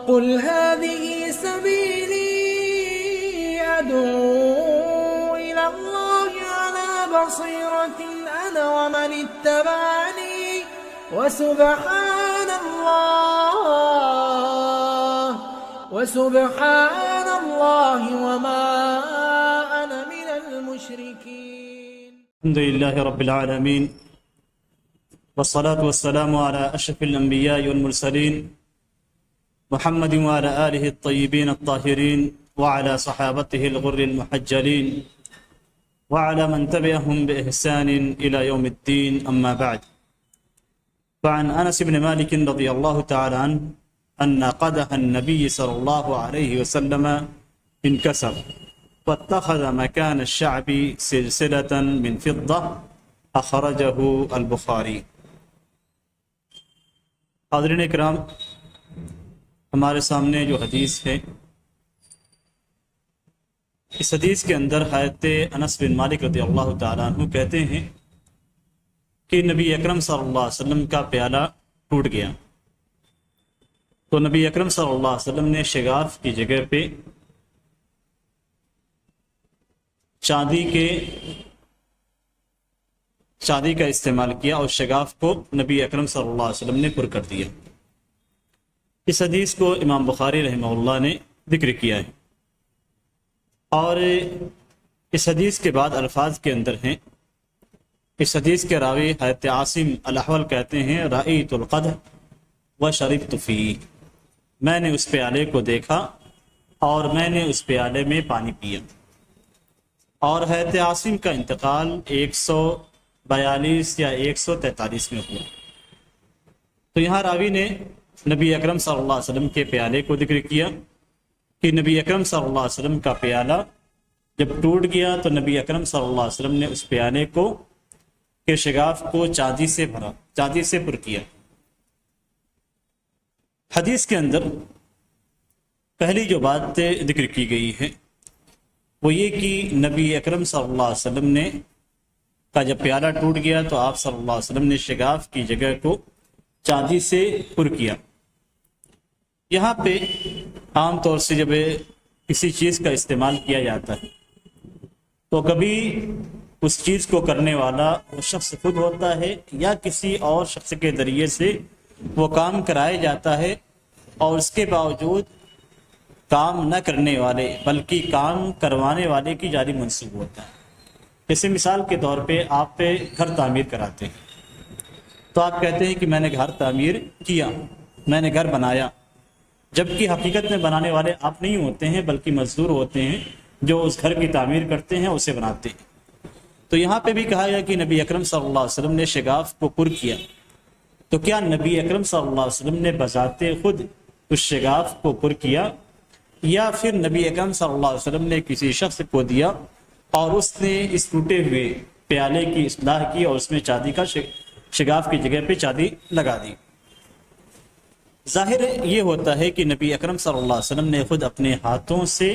قل هذه سبيلي أدعو إلى الله على بصيرة أنا ومن اتبعني وسبحان الله وما أنا من المشركين. الحمد لله رب العالمين والصلاة والسلام على أشرف الأنبياء والمرسلين محمد وعلى آله الطيبين الطاهرين وعلى صحابته الغر المحجلين وعلى من تبعهم بإحسان إلى يوم الدين. أما بعد، فعن أنس بن مالك رضي الله تعالى عنه أن قدح النبي صلى الله عليه وسلم انكسر فاتخذ مكان الشعب سلسلة من فضة أخرجه البخاري. حاضرین اکرام، ہمارے سامنے جو حدیث ہے، اس حدیث کے اندر حضرت انس بن مالک رضی اللہ تعالیٰ عنہ کہتے ہیں کہ نبی اکرم صلی اللہ علیہ وسلم کا پیالہ ٹوٹ گیا، تو نبی اکرم صلی اللہ علیہ وسلم نے شگاف کی جگہ پہ چاندی کا استعمال کیا اور شگاف کو نبی اکرم صلی اللہ علیہ وسلم نے پر کر دیا. اس حدیث کو امام بخاری رحمہ اللہ نے ذکر کیا ہے، اور اس حدیث کے بعد الفاظ کے اندر ہیں. اس حدیث کے راوی حضرت عاصم الاحول کہتے ہیں رأیت القدح وشربت فیہ، میں نے اس پیالے کو دیکھا اور میں نے اس پیالے میں پانی پیا. اور حضرت عاصم کا انتقال 142 یا 143 میں ہوا. تو یہاں راوی نے نبی اکرم صلی اللہ علیہ وسلم کے پیالے کو ذکر کیا کہ نبی اکرم صلی اللہ علیہ وسلم کا پیالہ جب ٹوٹ گیا تو نبی اکرم صلی اللہ علیہ وسلم نے اس پیالے کو کے شگاف کو چاندی سے پر کیا. حدیث کے اندر پہلی جو بات ذکر کی گئی ہے وہ یہ کہ نبی اکرم صلی اللہ علیہ وسلم نے کا جب پیالہ ٹوٹ گیا تو آپ صلی اللہ علیہ وسلم نے شگاف کی جگہ کو چاندی سے پر کیا. یہاں پہ عام طور سے جب کسی چیز کا استعمال کیا جاتا ہے تو کبھی اس چیز کو کرنے والا وہ شخص خود ہوتا ہے یا کسی اور شخص کے ذریعے سے وہ کام کرایا جاتا ہے، اور اس کے باوجود کام نہ کرنے والے بلکہ کام کروانے والے کی جانب منسوب ہوتا ہے. جیسے مثال کے طور پہ آپ گھر تعمیر کراتے ہیں تو آپ کہتے ہیں کہ میں نے گھر تعمیر کیا، میں نے گھر بنایا، جبکہ حقیقت میں بنانے والے آپ نہیں ہوتے ہیں بلکہ مزدور ہوتے ہیں جو اس گھر کی تعمیر کرتے ہیں، اسے بناتے ہیں. تو یہاں پہ بھی کہا گیا کہ نبی اکرم صلی اللہ علیہ وسلم نے شگاف کو پر کیا، تو کیا نبی اکرم صلی اللہ علیہ وسلم نے بذات خود اس شگاف کو پر کیا یا پھر نبی اکرم صلی اللہ علیہ وسلم نے کسی شخص کو دیا اور اس نے اس ٹوٹے ہوئے پیالے کی اصلاح کی اور اس میں چاندی کا شگاف کی جگہ پہ چاندی لگا دی؟ ظاہر یہ ہوتا ہے کہ نبی اکرم صلی اللہ علیہ وسلم نے خود اپنے ہاتھوں سے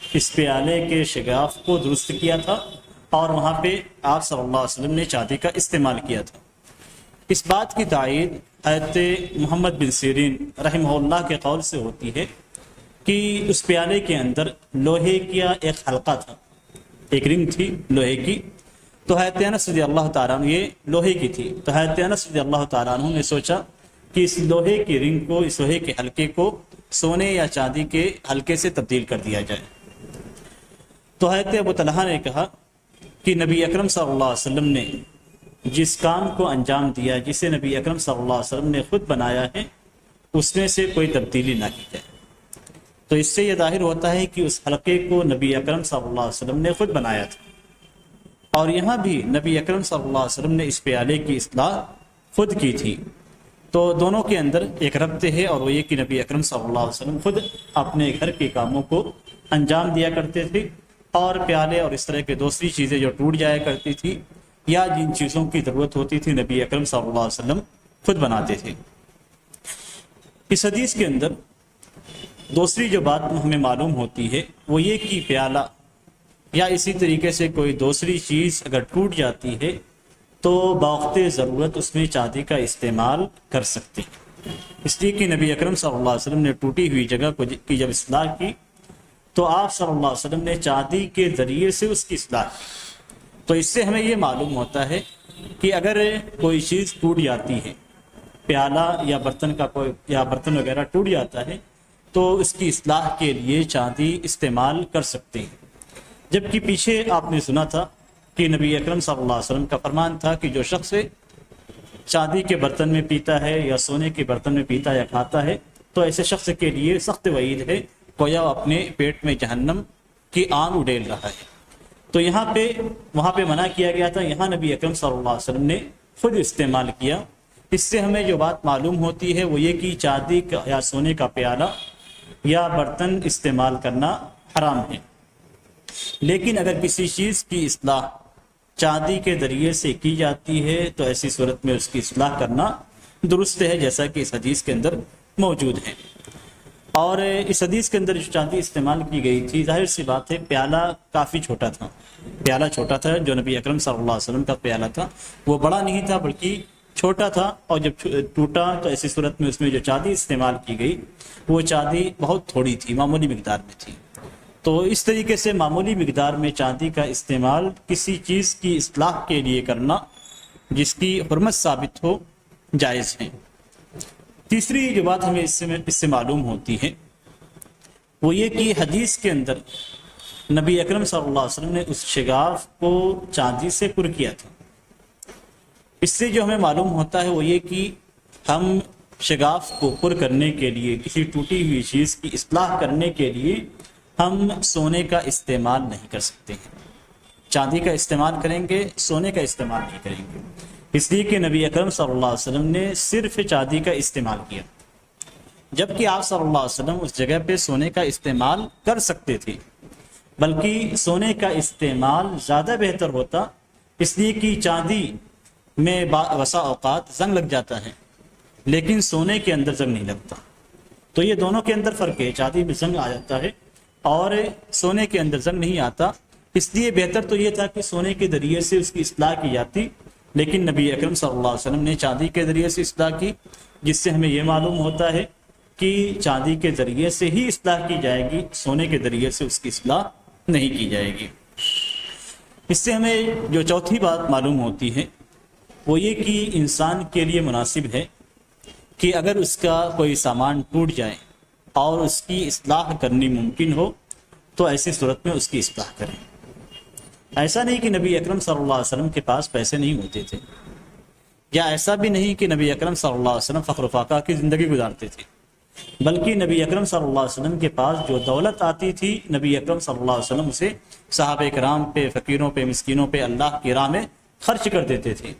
اس پیالے کے شگاف کو درست کیا تھا اور وہاں پہ آپ صلی اللہ علیہ وسلم نے چاندی کا استعمال کیا تھا. اس بات کی تائید حضرت محمد بن سیرین رحمہ اللہ کے قول سے ہوتی ہے کہ اس پیالے کے اندر لوہے کا ایک حلقہ تھا، ایک رنگ تھی لوہے کی. تو حضرت انس رضی اللہ تعالیٰ عنہ یہ لوہے کی تھی، تو حضرت انس رضی اللہ تعالیٰ عنہ نے سوچا کہ اس لوہے کی رنگ کو، اس لوہے کے حلقے کو سونے یا چاندی کے حلقے سے تبدیل کر دیا جائے. تو حضرت ابو طلحہ نے کہا کہ نبی اکرم صلی اللہ علیہ وسلم نے جس کام کو انجام دیا، جسے نبی اکرم صلی اللہ علیہ وسلم نے خود بنایا ہے، اس میں سے کوئی تبدیلی نہ کی جائے. تو اس سے یہ ظاہر ہوتا ہے کہ اس حلقے کو نبی اکرم صلی اللہ علیہ وسلم نے خود بنایا تھا، اور یہاں بھی نبی اکرم صلی اللہ علیہ وسلم نے اس پیالے کی اصلاح خود کی تھی. تو دونوں کے اندر ایک ربط ہے، اور وہ یہ کہ نبی اکرم صلی اللہ علیہ وسلم خود اپنے گھر کے کاموں کو انجام دیا کرتے تھے، اور پیالے اور اس طرح کے دوسری چیزیں جو ٹوٹ جایا کرتی تھی یا جن چیزوں کی ضرورت ہوتی تھی نبی اکرم صلی اللہ علیہ وسلم خود بناتے تھے. اس حدیث کے اندر دوسری جو بات ہمیں معلوم ہوتی ہے وہ یہ کہ پیالہ یا اسی طریقے سے کوئی دوسری چیز اگر ٹوٹ جاتی ہے تو بوقت ضرورت اس میں چاندی کا استعمال کر سکتے ہیں. اس لیے کہ نبی اکرم صلی اللہ علیہ وسلم نے ٹوٹی ہوئی جگہ کی جب اصلاح کی تو آپ صلی اللہ علیہ وسلم نے چاندی کے ذریعے سے اس کی اصلاح کی۔ تو اس سے ہمیں یہ معلوم ہوتا ہے کہ اگر کوئی چیز ٹوٹ جاتی ہے، پیالہ یا برتن وغیرہ ٹوٹ جاتا ہے، تو اس کی اصلاح کے لیے چاندی استعمال کر سکتے ہیں۔ جبکہ پیچھے آپ نے سنا تھا کہ نبی اکرم صلی اللہ علیہ وسلم کا فرمان تھا کہ جو شخص چاندی کے برتن میں پیتا ہے یا سونے کے برتن میں پیتا یا کھاتا ہے تو ایسے شخص کے لیے سخت وعید ہے، گویا اپنے پیٹ میں جہنم کی آگ اڈیل رہا ہے۔ تو وہاں پہ منع کیا گیا تھا، یہاں نبی اکرم صلی اللہ علیہ وسلم نے خود استعمال کیا۔ اس سے ہمیں جو بات معلوم ہوتی ہے وہ یہ کہ چاندی کا یا سونے کا پیالہ یا برتن استعمال کرنا حرام ہے، لیکن اگر کسی چیز کی اصلاح چاندی کے ذریعے سے کی جاتی ہے تو ایسی صورت میں اس کی اصلاح کرنا درست ہے، جیسا کہ اس حدیث کے اندر موجود ہے۔ اور اس حدیث کے اندر جو چاندی استعمال کی گئی تھی، ظاہر سی بات ہے پیالہ کافی چھوٹا تھا، جو نبی اکرم صلی اللہ علیہ وسلم کا پیالہ تھا وہ بڑا نہیں تھا بلکہ چھوٹا تھا، اور جب ٹوٹا تو ایسی صورت میں اس میں جو چاندی استعمال کی گئی وہ چاندی بہت تھوڑی تھی، معمولی مقدار میں تھی۔ تو اس طریقے سے معمولی مقدار میں چاندی کا استعمال کسی چیز کی اصلاح کے لیے کرنا جس کی حرمت ثابت ہو جائز ہے۔ تیسری جو بات ہمیں اس سے معلوم ہوتی ہے وہ یہ کہ حدیث کے اندر نبی اکرم صلی اللہ علیہ وسلم نے اس شگاف کو چاندی سے پر کیا تھا۔ اس سے جو ہمیں معلوم ہوتا ہے وہ یہ کہ ہم شگاف کو پر کرنے کے لیے، کسی ٹوٹی ہوئی چیز کی اصلاح کرنے کے لیے ہم سونے کا استعمال نہیں کر سکتے ہیں، چاندی کا استعمال کریں گے، سونے کا استعمال نہیں کریں گے، اس لیے کہ نبی اکرم صلی اللہ علیہ وسلم نے صرف چاندی کا استعمال کیا، جبکہ آپ صلی اللہ علیہ وسلم اس جگہ پہ سونے کا استعمال کر سکتے تھے، بلکہ سونے کا استعمال زیادہ بہتر ہوتا، اس لیے کہ چاندی میں بسا اوقات زنگ لگ جاتا ہے لیکن سونے کے اندر زنگ نہیں لگتا۔ تو یہ دونوں کے اندر فرق ہے، چاندی میں زنگ آ جاتا ہے اور سونے کے اندر زنگ نہیں آتا، اس لیے بہتر تو یہ تھا کہ سونے کے ذریعے سے اس کی اصلاح کی جاتی، لیکن نبی اکرم صلی اللہ علیہ وسلم نے چاندی کے ذریعے سے اصلاح کی، جس سے ہمیں یہ معلوم ہوتا ہے کہ چاندی کے ذریعے سے ہی اصلاح کی جائے گی، سونے کے ذریعے سے اس کی اصلاح نہیں کی جائے گی۔ اس سے ہمیں جو چوتھی بات معلوم ہوتی ہے وہ یہ کہ انسان کے لیے مناسب ہے کہ اگر اس کا کوئی سامان ٹوٹ جائے اور اس کی اصلاح کرنی ممکن ہو تو ایسی صورت میں اس کی اصلاح کریں۔ ایسا نہیں کہ نبی اکرم صلی اللہ علیہ وسلم کے پاس پیسے نہیں ہوتے تھے، یا ایسا بھی نہیں کہ نبی اکرم صلی اللہ علیہ وسلم فخر و فاقہ کی زندگی گزارتے تھے، بلکہ نبی اکرم صلی اللہ علیہ وسلم کے پاس جو دولت آتی تھی نبی اکرم صلی اللہ علیہ وسلم اسے صحابہ کرام پہ، فقیروں پہ، مسکینوں پہ اللہ کی راہ میں خرچ کر دیتے تھے،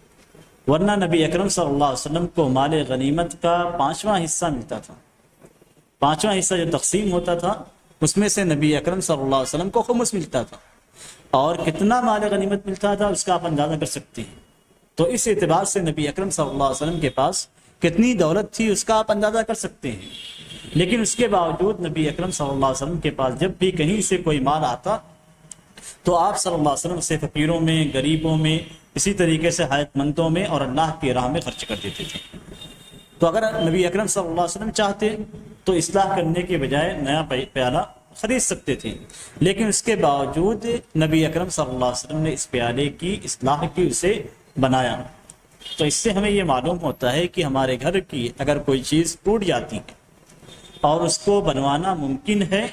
ورنہ نبی اکرم صلی اللہ علیہ وسلم کو مال غنیمت کا 5واں حصہ ملتا تھا، 5واں حصہ جو تقسیم ہوتا تھا اس میں سے نبی اکرم صلی اللہ علیہ وسلم کو خمس ملتا تھا، اور کتنا مال غنیمت ملتا تھا اس کا آپ اندازہ کر سکتے ہیں۔ تو اس اعتبار سے نبی اکرم صلی اللہ علیہ وسلم کے پاس کتنی دولت تھی اس کا آپ اندازہ کر سکتے ہیں، لیکن اس کے باوجود نبی اکرم صلی اللہ علیہ وسلم کے پاس جب بھی کہیں سے کوئی مال آتا تو آپ صلی اللہ علیہ وسلم اسے فقیروں میں، غریبوں میں، اسی طریقے سے حاجت مندوں میں اور اللہ کی راہ میں خرچ کر دیتے تھے۔ تو اگر نبی اکرم صلی اللہ علیہ وسلم چاہتے تو اصلاح کرنے کے بجائے نیا پیالہ خرید سکتے تھے، لیکن اس کے باوجود نبی اکرم صلی اللہ علیہ وسلم نے اس پیالے کی اصلاح کی، اسے بنایا۔ تو اس سے ہمیں یہ معلوم ہوتا ہے کہ ہمارے گھر کی اگر کوئی چیز ٹوٹ جاتی ہے اور اس کو بنوانا ممکن ہے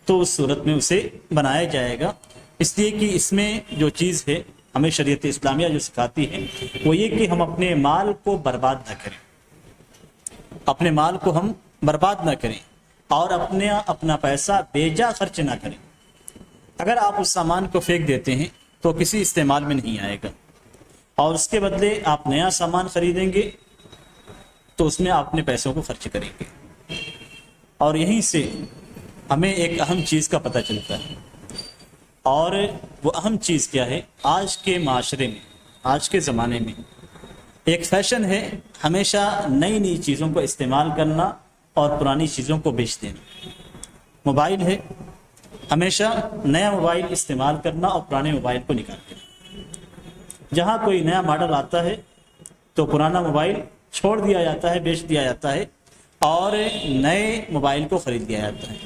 تو اس صورت میں اسے بنایا جائے گا، اس لیے کہ اس میں جو چیز ہے ہمیں شریعت اسلامیہ جو سکھاتی ہے وہ یہ کہ ہم اپنے مال کو برباد نہ کریں، اپنے مال کو ہم برباد نہ کریں اور اپنا پیسہ بے جا خرچ نہ کریں۔ اگر آپ اس سامان کو پھینک دیتے ہیں تو کسی استعمال میں نہیں آئے گا، اور اس کے بدلے آپ نیا سامان خریدیں گے تو اس میں آپ اپنے پیسوں کو خرچ کریں گے۔ اور یہیں سے ہمیں ایک اہم چیز کا پتہ چلتا ہے، اور وہ اہم چیز کیا ہے؟ آج کے معاشرے میں، آج کے زمانے میں ایک فیشن ہے ہمیشہ نئی نئی چیزوں کو استعمال کرنا اور پرانی چیزوں کو بیچ دینا۔ موبائل ہے، ہمیشہ نیا موبائل استعمال کرنا اور پرانے موبائل کو نکال دینا۔ جہاں کوئی نیا ماڈل آتا ہے تو پرانا موبائل چھوڑ دیا جاتا ہے، بیچ دیا جاتا ہے اور نئے موبائل کو خرید لیا جاتا ہے۔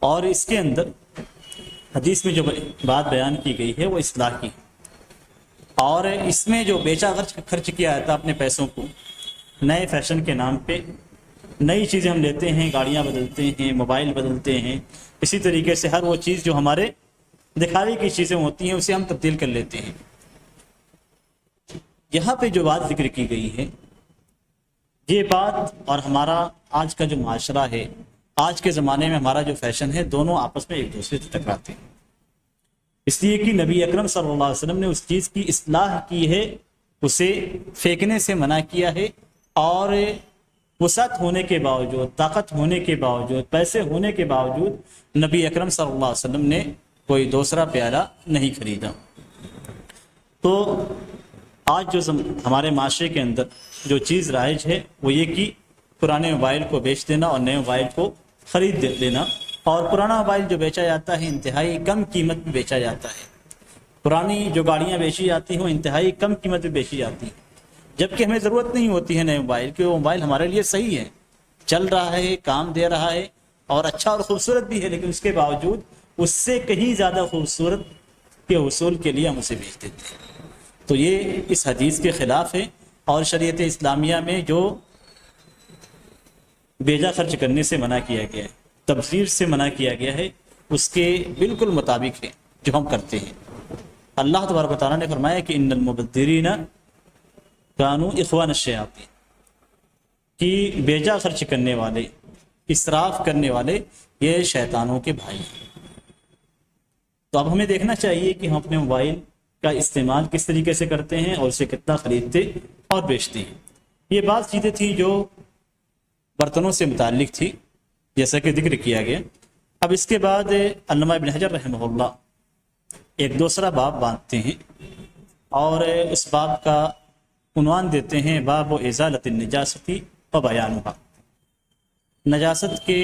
اور اس کے اندر حدیث میں جو بات بیان کی گئی ہے وہ اصلاح کی ہے، اور اس میں جو بیچا خرچ کیا جاتا ہے اپنے پیسوں کو نئے فیشن کے نام پہ، نئی چیزیں ہم لیتے ہیں، گاڑیاں بدلتے ہیں، موبائل بدلتے ہیں، اسی طریقے سے ہر وہ چیز جو ہمارے دکھاوے کی چیزیں ہوتی ہیں اسے ہم تبدیل کر لیتے ہیں۔ یہاں پہ جو بات ذکر کی گئی ہے یہ بات اور ہمارا آج کا جو معاشرہ ہے، آج کے زمانے میں ہمارا جو فیشن ہے، دونوں آپس میں ایک دوسرے سے ٹکراتے ہیں، اس لیے کہ نبی اکرم صلی اللہ علیہ وسلم نے اس چیز کی اصلاح کی ہے، اسے پھینکنے سے منع کیا ہے، اور وسعت ہونے کے باوجود، طاقت ہونے کے باوجود، پیسے ہونے کے باوجود نبی اکرم صلی اللہ علیہ وسلم نے کوئی دوسرا پیالہ نہیں خریدا۔ تو آج جو ہمارے معاشرے کے اندر جو چیز رائج ہے وہ یہ کہ پرانے موبائل کو بیچ دینا اور نئے موبائل کو خرید لینا، اور پرانا موبائل جو بیچا جاتا ہے انتہائی کم قیمت میں بیچا جاتا ہے، پرانی جو گاڑیاں بیچی جاتی ہیں وہ انتہائی کم قیمت میں بیچی جاتی ہیں، جبکہ ہمیں ضرورت نہیں ہوتی ہے نئے موبائل کی، وہ موبائل ہمارے لیے صحیح ہے، چل رہا ہے، کام دے رہا ہے اور اچھا اور خوبصورت بھی ہے، لیکن اس کے باوجود اس سے کہیں زیادہ خوبصورت کے حصول کے لیے ہم اسے بیچ دیتے ہیں۔ تو یہ اس حدیث کے خلاف ہے، اور شریعت اسلامیہ میں جو بیجا خرچ کرنے سے منع کیا گیا ہے، تبذیر سے منع کیا گیا ہے، اس کے بالکل مطابق ہے جو ہم کرتے ہیں۔ اللہ تبارک و تعالیٰ نے فرمایا کہ ان المبذرین کانوا اخوان الشیاطین، کہ بیجا خرچ کرنے والے، اسراف کرنے والے یہ شیطانوں کے بھائی ہیں۔ تو اب ہمیں دیکھنا چاہیے کہ ہم اپنے موبائل کا استعمال کس طریقے سے کرتے ہیں اور اسے کتنا خریدتے اور بیچتے ہیں۔ یہ بات چیزیں تھیں جو برتنوں سے متعلق تھی، جیسا کہ ذکر کیا گیا۔ اب اس کے بعد علامہ ابن حجر رحمہ اللہ ایک دوسرا باب باندھتے ہیں، اور اس باب کا عنوان دیتے ہیں باب ازالۃ النجاست و بیانها، نجاست کے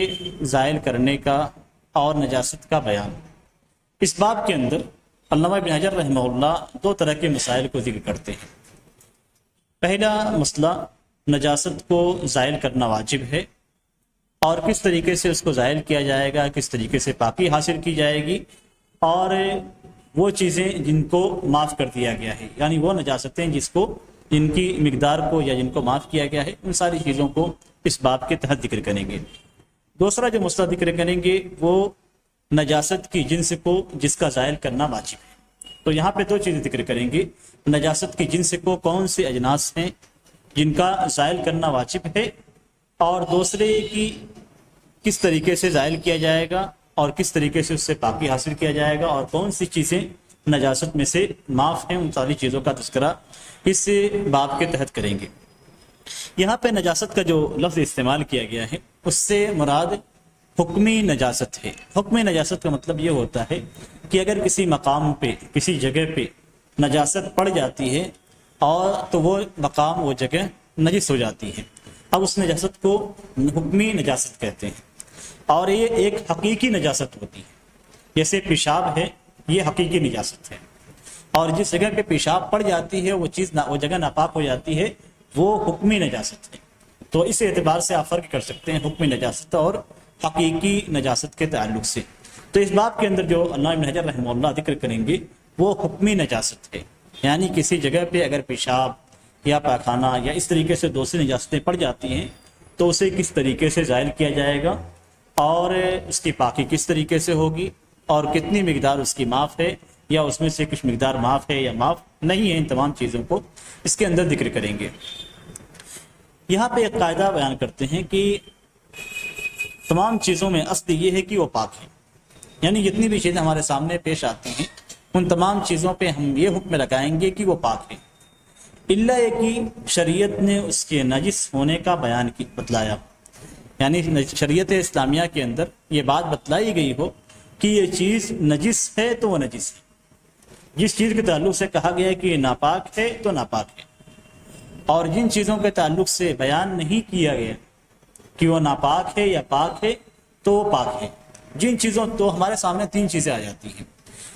زائل کرنے کا اور نجاست کا بیان۔ اس باب کے اندر علامہ ابن حجر رحمہ اللہ دو طرح کے مسائل کو ذکر کرتے ہیں۔ پہلا مسئلہ، نجاست کو زائل کرنا واجب ہے، اور کس طریقے سے اس کو زائل کیا جائے گا، کس طریقے سے پاکی حاصل کی جائے گی، اور وہ چیزیں جن کو معاف کر دیا گیا ہے، یعنی وہ نجاستیں جن کی مقدار کو یا جن کو معاف کیا گیا ہے، ان ساری چیزوں کو اس باب کے تحت ذکر کریں گے۔ دوسرا جو مسئلہ ذکر کریں گے وہ نجاست کی جنس کو جس کا زائل کرنا واجب ہے۔ تو یہاں پہ دو چیزیں ذکر کریں گے، نجاست کی جنس کو کون سے اجناس ہیں جن کا زائل کرنا واجب ہے، اور دوسرے کی کس طریقے سے زائل کیا جائے گا اور کس طریقے سے اس سے پاکی حاصل کیا جائے گا، اور کون سی چیزیں نجاست میں سے معاف ہیں، ان ساری چیزوں کا تذکرہ اس باب کے تحت کریں گے۔ یہاں پہ نجاست کا جو لفظ استعمال کیا گیا ہے اس سے مراد حکمی نجاست ہے۔ حکمی نجاست کا مطلب یہ ہوتا ہے کہ اگر کسی مقام پہ، کسی جگہ پہ نجاست پڑ جاتی ہے اور تو وہ مقام، وہ جگہ نجس ہو جاتی ہے، اب اس نجاست کو حکمی نجاست کہتے ہیں، اور یہ ایک حقیقی نجاست ہوتی ہے۔ جیسے پیشاب ہے، یہ حقیقی نجاست ہے، اور جس جگہ پہ پیشاب پڑ جاتی ہے وہ جگہ ناپاک ہو جاتی ہے، وہ حکمی نجاست ہے۔ تو اس اعتبار سے آپ فرق کر سکتے ہیں حکمی نجاست اور حقیقی نجاست کے تعلق سے۔ تو اس باب کے اندر جو علامہ ابن حجر رحمہ اللہ ذکر کریں گے وہ حکمی نجاست ہے، یعنی کسی جگہ پہ اگر پیشاب یا پاخانہ یا اس طریقے سے دوسری نجاستیں پڑ جاتی ہیں تو اسے کس طریقے سے زائل کیا جائے گا، اور اس کی پاکی کس طریقے سے ہوگی، اور کتنی مقدار اس کی معاف ہے، یا اس میں سے کچھ مقدار معاف ہے یا معاف نہیں ہے، ان تمام چیزوں کو اس کے اندر ذکر کریں گے۔ یہاں پہ ایک قاعدہ بیان کرتے ہیں کہ تمام چیزوں میں اصل یہ ہے کہ وہ پاک ہے، یعنی جتنی بھی چیزیں ہمارے سامنے پیش آتی ہیں ان تمام چیزوں پہ ہم یہ حکم لگائیں گے کہ وہ پاک ہے، الا یہ کہ شریعت نے اس کے نجس ہونے کا بیان بتلایا، یعنی شریعت اسلامیہ کے اندر یہ بات بتلائی گئی ہو کہ یہ چیز نجس ہے تو وہ نجس ہے، جس چیز کے تعلق سے کہا گیا ہے کہ یہ ناپاک ہے تو ناپاک ہے، اور جن چیزوں کے تعلق سے بیان نہیں کیا گیا کہ وہ ناپاک ہے یا پاک ہے تو وہ پاک ہے۔ جن چیزوں تو ہمارے سامنے تین چیزیں آ جاتی ہیں،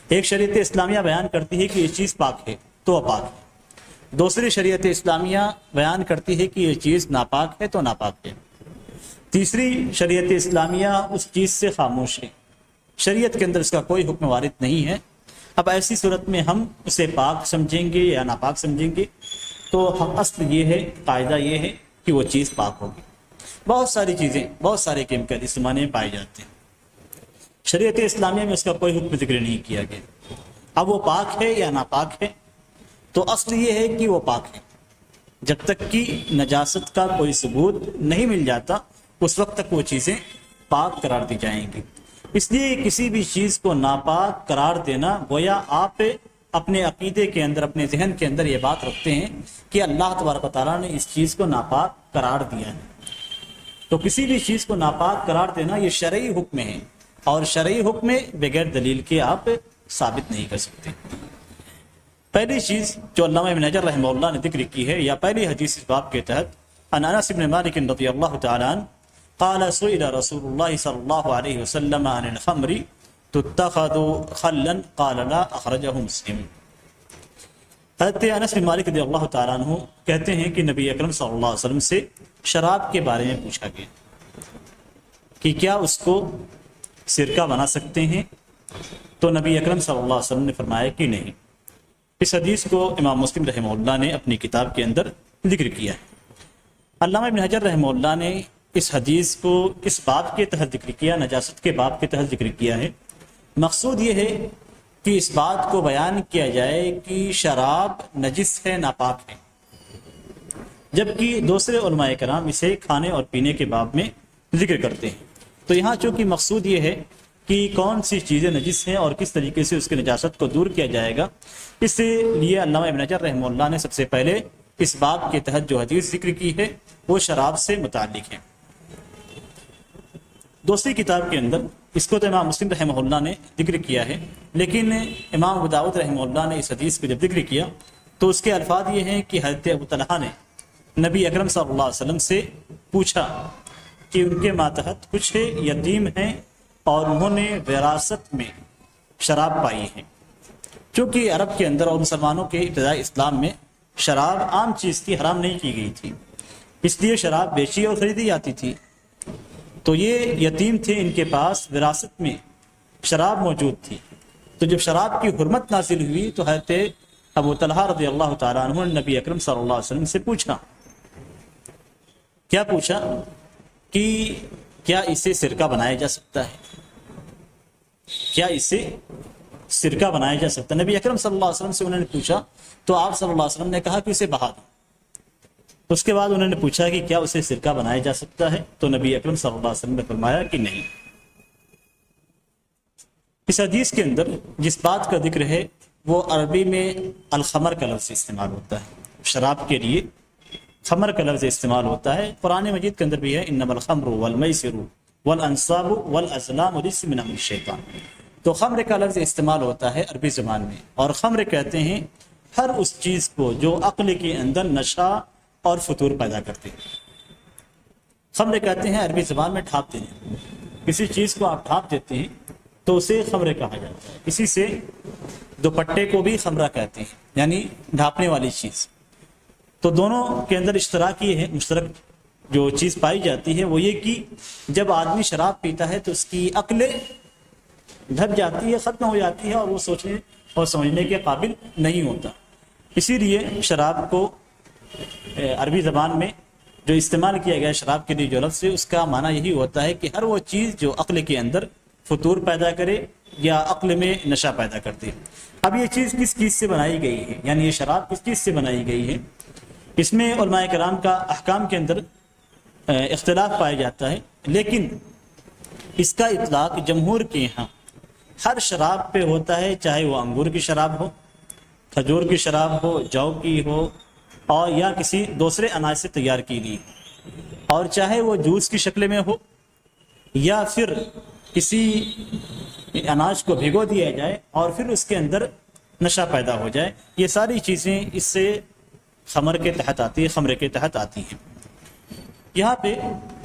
ایک شریعت اسلامیہ بیان کرتی ہے کہ یہ چیز پاک ہے تو وہ پاک ہے، دوسری شریعت اسلامیہ بیان کرتی ہے کہ یہ چیز ناپاک ہے تو ناپاک ہے، تیسری شریعت اسلامیہ اس چیز سے خاموش ہے، شریعت کے اندر اس کا کوئی حکم وارد نہیں ہے۔ اب ایسی صورت میں ہم اسے پاک سمجھیں گے یا ناپاک سمجھیں گے؟ تو اصل یہ ہے، قاعدہ یہ ہے کہ وہ چیز پاک ہوگی۔ بہت ساری چیزیں، بہت سارے کیمیکل اس زمانے میں پائے جاتے ہیں، شریعت اسلامیہ میں اس کا کوئی حکم ذکر نہیں کیا گیا۔ اب وہ پاک ہے یا ناپاک ہے؟ تو اصل یہ ہے کہ وہ پاک ہے، جب تک کہ نجاست کا کوئی ثبوت نہیں مل جاتا اس وقت تک وہ چیزیں پاک قرار دی جائیں گی۔ اس لیے کسی بھی چیز کو ناپاک قرار دینا گویا آپ اپنے عقیدے کے اندر، اپنے ذہن کے اندر یہ بات رکھتے ہیں کہ اللہ تبارک و تعالیٰ نے اس چیز کو ناپاک قرار دیا ہے۔ تو کسی بھی چیز کو ناپاک قرار دینا یہ شرعی حکم ہے، اور شرعی حکم بغیر دلیل کے آپ ثابت نہیں کر سکتے۔ پہلی چیز جو علامہ ابن حجر رحمہ اللہ نے ذکر کی ہے، یا پہلی حدیث اس باب کے تحت، عن انس بن مالک رضی اللہ تعالی عنہ قال سئل رسول اللہ صلی اللہ علیہ وسلم عن الخمر تتخذ خلا قال لا، اخرجہ مسلم۔ حضرت انس بن مالک رضی اللہ تعالیٰ عنہ کہتے ہیں کہ نبی اکرم صلی اللہ علیہ وسلم سے شراب کے بارے میں پوچھا گیا کہ کیا اس کو سرکہ بنا سکتے ہیں؟ تو نبی اکرم صلی اللہ علیہ وسلم نے فرمایا کہ نہیں۔ اس حدیث کو امام مسلم رحمہ اللہ نے اپنی کتاب کے اندر ذکر کیا ہے۔ علامہ ابن حجر رحمہ اللہ نے اس حدیث کو اس باب کے تحت ذکر کیا، نجاست کے باب کے تحت ذکر کیا ہے۔ مقصود یہ ہے کہ اس بات کو بیان کیا جائے کہ شراب نجس ہے، ناپاک ہے، جبکہ دوسرے علماء کرام اسے کھانے اور پینے کے باب میں ذکر کرتے ہیں۔ تو یہاں چونکہ مقصود یہ ہے کہ کون سی چیزیں نجس ہیں اور کس طریقے سے اس کی نجاست کو دور کیا جائے گا، اس لیے علامہ ابن حجر رحمہ اللہ نے سب سے پہلے اس باب کے تحت جو حدیث ذکر کی ہے وہ شراب سے متعلق ہے۔ دوسری کتاب کے اندر اس کو تو امام مسلم رحمہ اللہ نے ذکر کیا ہے، لیکن امام ابو داؤد رحمہ اللہ نے اس حدیث کو جب ذکر کیا تو اس کے الفاظ یہ ہیں کہ حضرت ابو طلحہ نے نبی اکرم صلی اللہ علیہ وسلم سے پوچھا کہ ان کے ماتحت کچھ یتیم ہیں اور انہوں نے وراثت میں شراب پائی ہے۔ چونکہ عرب کے اندر اور مسلمانوں کے ابتدائی اسلام میں شراب عام چیز تھی، حرام نہیں کی گئی تھی، اس لیے شراب بیچی اور خریدی جاتی تھی۔ تو یہ یتیم تھے، ان کے پاس وراثت میں شراب موجود تھی۔ تو جب شراب کی حرمت نازل ہوئی تو حضرت ابو طلحہ رضی اللہ تعالیٰ عنہ نے نبی اکرم صلی اللہ علیہ وسلم سے پوچھا، کیا پوچھا کہ کیا اسے سرکہ بنایا جا سکتا ہے؟ کیا اسے سرکہ بنایا جا سکتا ہے؟ نبی اکرم صلی اللہ علیہ وسلم سے انہوں نے پوچھا تو آپ صلی اللہ علیہ وسلم نے کہا کہ اسے بہا دو۔ اس کے بعد انہوں نے پوچھا کہ کیا اسے سرکہ بنایا جا سکتا ہے؟ تو نبی اکرم صلی اللہ علیہ وسلم نے فرمایا کہ نہیں۔ اس حدیث کے اندر جس بات کا ذکر ہے وہ عربی میں الخمر کا لفظ استعمال ہوتا ہے، شراب کے لیے خمر کا لفظ استعمال ہوتا ہے۔ قرآن مجید کے اندر بھی ہے انما الخمر والمیسر والانصاب والازلام رجس من عمل الشیطان۔ تو خمر کا لفظ استعمال ہوتا ہے عربی زبان میں، اور خمر کہتے ہیں ہر اس چیز کو جو عقل کے اندر نشہ اور فطور پیدا کرتے ہیں۔ خمر کہتے ہیں عربی زبان میں ڈھانپ دینے، کسی چیز کو آپ ڈھانپ دیتے ہیں تو اسے خمرے کہا جاتا ہے۔ اسی سے دوپٹے کو بھی خمرہ کہتے ہیں، یعنی ڈھانپنے والی چیز۔ تو دونوں کے اندر اشتراک یہ ہے، مشترک جو چیز پائی جاتی ہے وہ یہ کہ جب آدمی شراب پیتا ہے تو اس کی عقل ڈھک جاتی ہے، ختم ہو جاتی ہے، اور وہ سوچنے اور سمجھنے کے قابل نہیں ہوتا۔ اسی لیے شراب کو عربی زبان میں جو استعمال کیا گیا شراب کے لیے جو لفظ ہے، اس کا معنی یہی ہوتا ہے کہ ہر وہ چیز جو عقل کے اندر فطور پیدا کرے یا عقل میں نشہ پیدا کرتے۔ اب یہ چیز کس چیز سے بنائی گئی ہے، یعنی یہ شراب کس چیز سے بنائی گئی ہے، اس میں علماء کرام کا احکام کے اندر اختلاف پایا جاتا ہے، لیکن اس کا اطلاق جمہور کے یہاں ہر شراب پہ ہوتا ہے، چاہے وہ انگور کی شراب ہو، کھجور کی شراب ہو، جو کی ہو، اور یا کسی دوسرے اناج سے تیار کی گئی، اور چاہے وہ جوس کی شکل میں ہو یا پھر کسی اناج کو بھگو دیا جائے اور پھر اس کے اندر نشہ پیدا ہو جائے، یہ ساری چیزیں اس سے خمر کے تحت آتی ہے، خمرے کے تحت آتی ہیں۔ یہاں پہ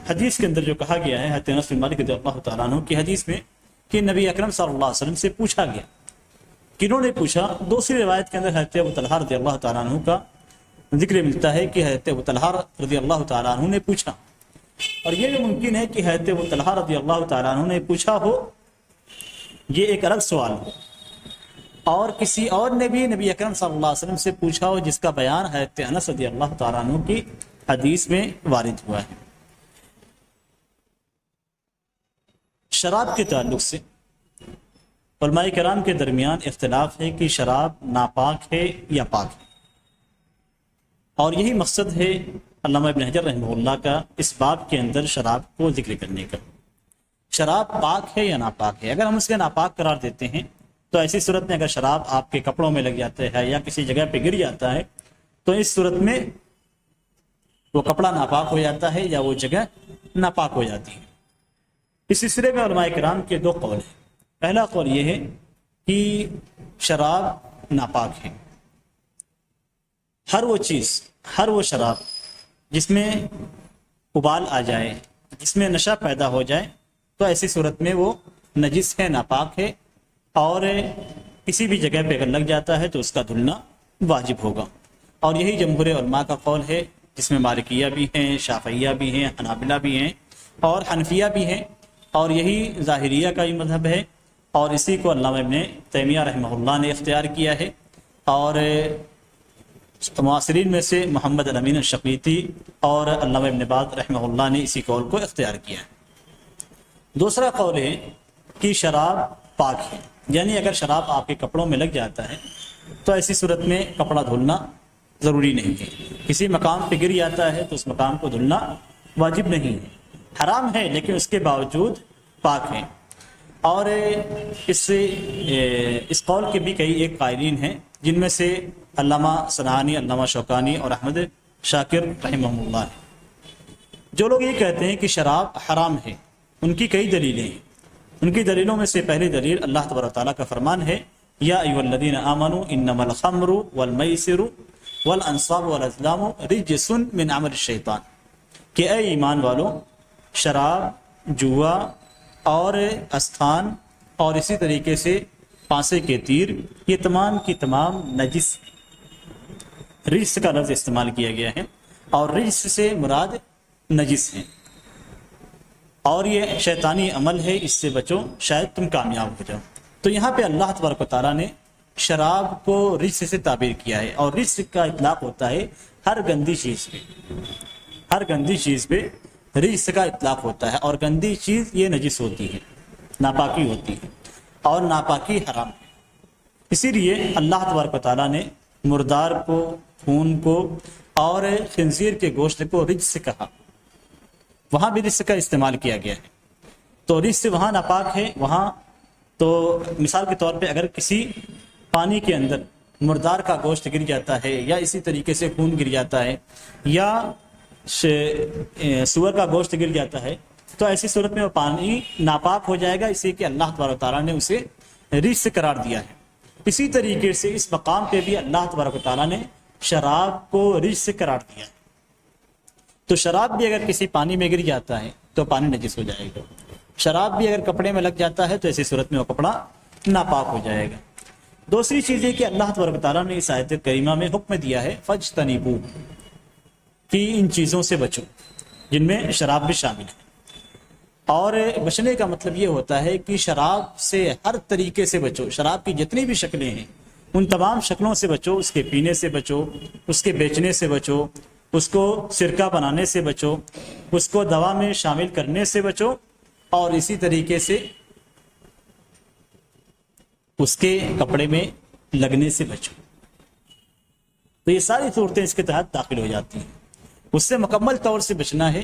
حدیث کے اندر جو کہا گیا ہے حضرت انس بن مالک رضی اللہ تعالیٰ عنہ کی حدیث میں کہ نبی اکرم صلی اللہ علیہ وسلم سے پوچھا گیا، کنہوں نے پوچھا؟ دوسری روایت کے اندر حضرت ابو طلحہ رضی اللہ تعالیٰ عنہ کا ذکر ملتا ہے کہ حضرت ابو طلحہ رضی اللہ تعالیٰ عنہ نے پوچھا، اور یہ بھی ممکن ہے کہ حضرت ابو طلحہ رضی اللہ تعالیٰ عنہ نے پوچھا ہو، یہ ایک الگ سوال ہو، اور کسی اور نے بھی نبی اکرم صلی اللہ علیہ وسلم سے پوچھا ہو، جس کا بیان حضرت انس رضی اللہ تعالیٰ عنہ کی حدیث میں وارد ہوا ہے۔ شراب کے تعلق سے علماء کرام کے درمیان اختلاف ہے کہ شراب ناپاک ہے یا پاک ہے، اور یہی مقصد ہے علامہ ابن حجر رحمہ اللہ کا اس باب کے اندر شراب کو ذکر کرنے کا۔ شراب پاک ہے یا ناپاک ہے؟ اگر ہم اس کے ناپاک قرار دیتے ہیں تو ایسی صورت میں اگر شراب آپ کے کپڑوں میں لگ جاتا ہے یا کسی جگہ پہ گر جاتا ہے تو اس صورت میں وہ کپڑا ناپاک ہو جاتا ہے یا وہ جگہ ناپاک ہو جاتی ہے۔ اس سلسلے میں علماء کرام کے دو قول ہیں۔ پہلا قول یہ ہے کہ شراب ناپاک ہے، ہر وہ چیز، ہر وہ شراب جس میں ابال آ جائے، جس میں نشہ پیدا ہو جائے تو ایسی صورت میں وہ نجس ہے، ناپاک ہے، اور کسی بھی جگہ پہ اگر لگ جاتا ہے تو اس کا دھلنا واجب ہوگا۔ اور یہی جمہور علماء کا قول ہے، جس میں مالکیہ بھی ہیں، شافعیہ بھی ہیں، حنابلہ بھی ہیں اور حنفیہ بھی ہیں، اور یہی ظاہریہ کا بھی مذہب ہے، اور اسی کو علامہ ابن تیمیہ رحمہ اللہ نے اختیار کیا ہے، اور معاصرین میں سے محمد الامین الشقیطی اور علامہ ابن باز رحمہ اللہ نے اسی قول کو اختیار کیا ہے۔ دوسرا قول ہے کہ شراب پاک ہے، یعنی اگر شراب آپ کے کپڑوں میں لگ جاتا ہے تو ایسی صورت میں کپڑا دھلنا ضروری نہیں ہے۔ کسی مقام پہ گر جاتا ہے تو اس مقام کو دھلنا واجب نہیں ہے، حرام ہے لیکن اس کے باوجود پاک ہے۔ اور اس قول کے بھی کئی ایک قائلین ہیں، جن میں سے علامہ صنعانی، علامہ شوکانی اور احمد شاکر رحمہ اللہ ہے۔ جو لوگ یہ کہتے ہیں کہ شراب حرام ہے، ان کی کئی دلیلیں ہیں۔ ان کی دلیلوں میں سے پہلی دلیل اللہ تبارک و تعالیٰ کا فرمان ہے، یا ایھا الذین آمنوا انما الخمر والمیسر والانصاب والازلام رجس من عمل الشیطان، کہ اے ایمان والو، شراب، جوا اور استھان اور اسی طریقے سے پانسے کے تیر، یہ تمام کی تمام نجس، رجس کا لفظ استعمال کیا گیا ہے، اور رجس سے مراد نجس ہیں، اور یہ شیطانی عمل ہے، اس سے بچو شاید تم کامیاب ہو جاؤ۔ تو یہاں پہ اللہ تبارک و تعالیٰ نے شراب کو رجس سے تعبیر کیا ہے، اور رجس کا اطلاق ہوتا ہے ہر گندی چیز پہ، ہر گندی چیز پہ رجس کا اطلاق ہوتا ہے، اور گندی چیز یہ نجس ہوتی ہے، ناپاکی ہوتی ہے، اور ناپاکی حرام ہے۔ اسی لیے اللہ تبارک و تعالیٰ نے مردار کو، خون کو اور خنزیر کے گوشت کو رجس کہا، وہاں بھی رجس کا استعمال کیا گیا ہے۔ تو رجس وہاں ناپاک ہے، وہاں تو مثال کے طور پہ اگر کسی پانی کے اندر مردار کا گوشت گر جاتا ہے، یا اسی طریقے سے خون گر جاتا ہے، یا سور کا گوشت گر جاتا ہے، تو ایسی صورت میں وہ پانی ناپاک ہو جائے گا، اسی کہ اللہ تبارک و تعالیٰ نے اسے رجس قرار دیا ہے۔ اسی طریقے سے اس مقام پہ بھی اللہ تبارک و تعالیٰ نے شراب کو رجس قرار دیا ہے۔ تو شراب بھی اگر کسی پانی میں گر جاتا ہے تو پانی نجس ہو جائے گا، شراب بھی اگر کپڑے میں لگ جاتا ہے تو ایسی صورت میں وہ کپڑا ناپاک ہو جائے گا۔ دوسری چیز یہ کہ اللہ تبارک و تعالیٰ نے اس آیت کریمہ میں حکم دیا ہے فاجتنبوا، کہ ان چیزوں سے بچو، جن میں شراب بھی شامل ہے۔ اور بچنے کا مطلب یہ ہوتا ہے کہ شراب سے ہر طریقے سے بچو، شراب کی جتنی بھی شکلیں ہیں ان تمام شکلوں سے بچو، اس کے پینے سے بچو، اس کے بیچنے سے بچو، اس کو سرکہ بنانے سے بچو، اس کو دوا میں شامل کرنے سے بچو، اور اسی طریقے سے اس کے کپڑے میں لگنے سے بچو۔ تو یہ ساری صورتیں اس کے تحت داخل ہو جاتی ہیں۔ اس سے مکمل طور سے بچنا ہے،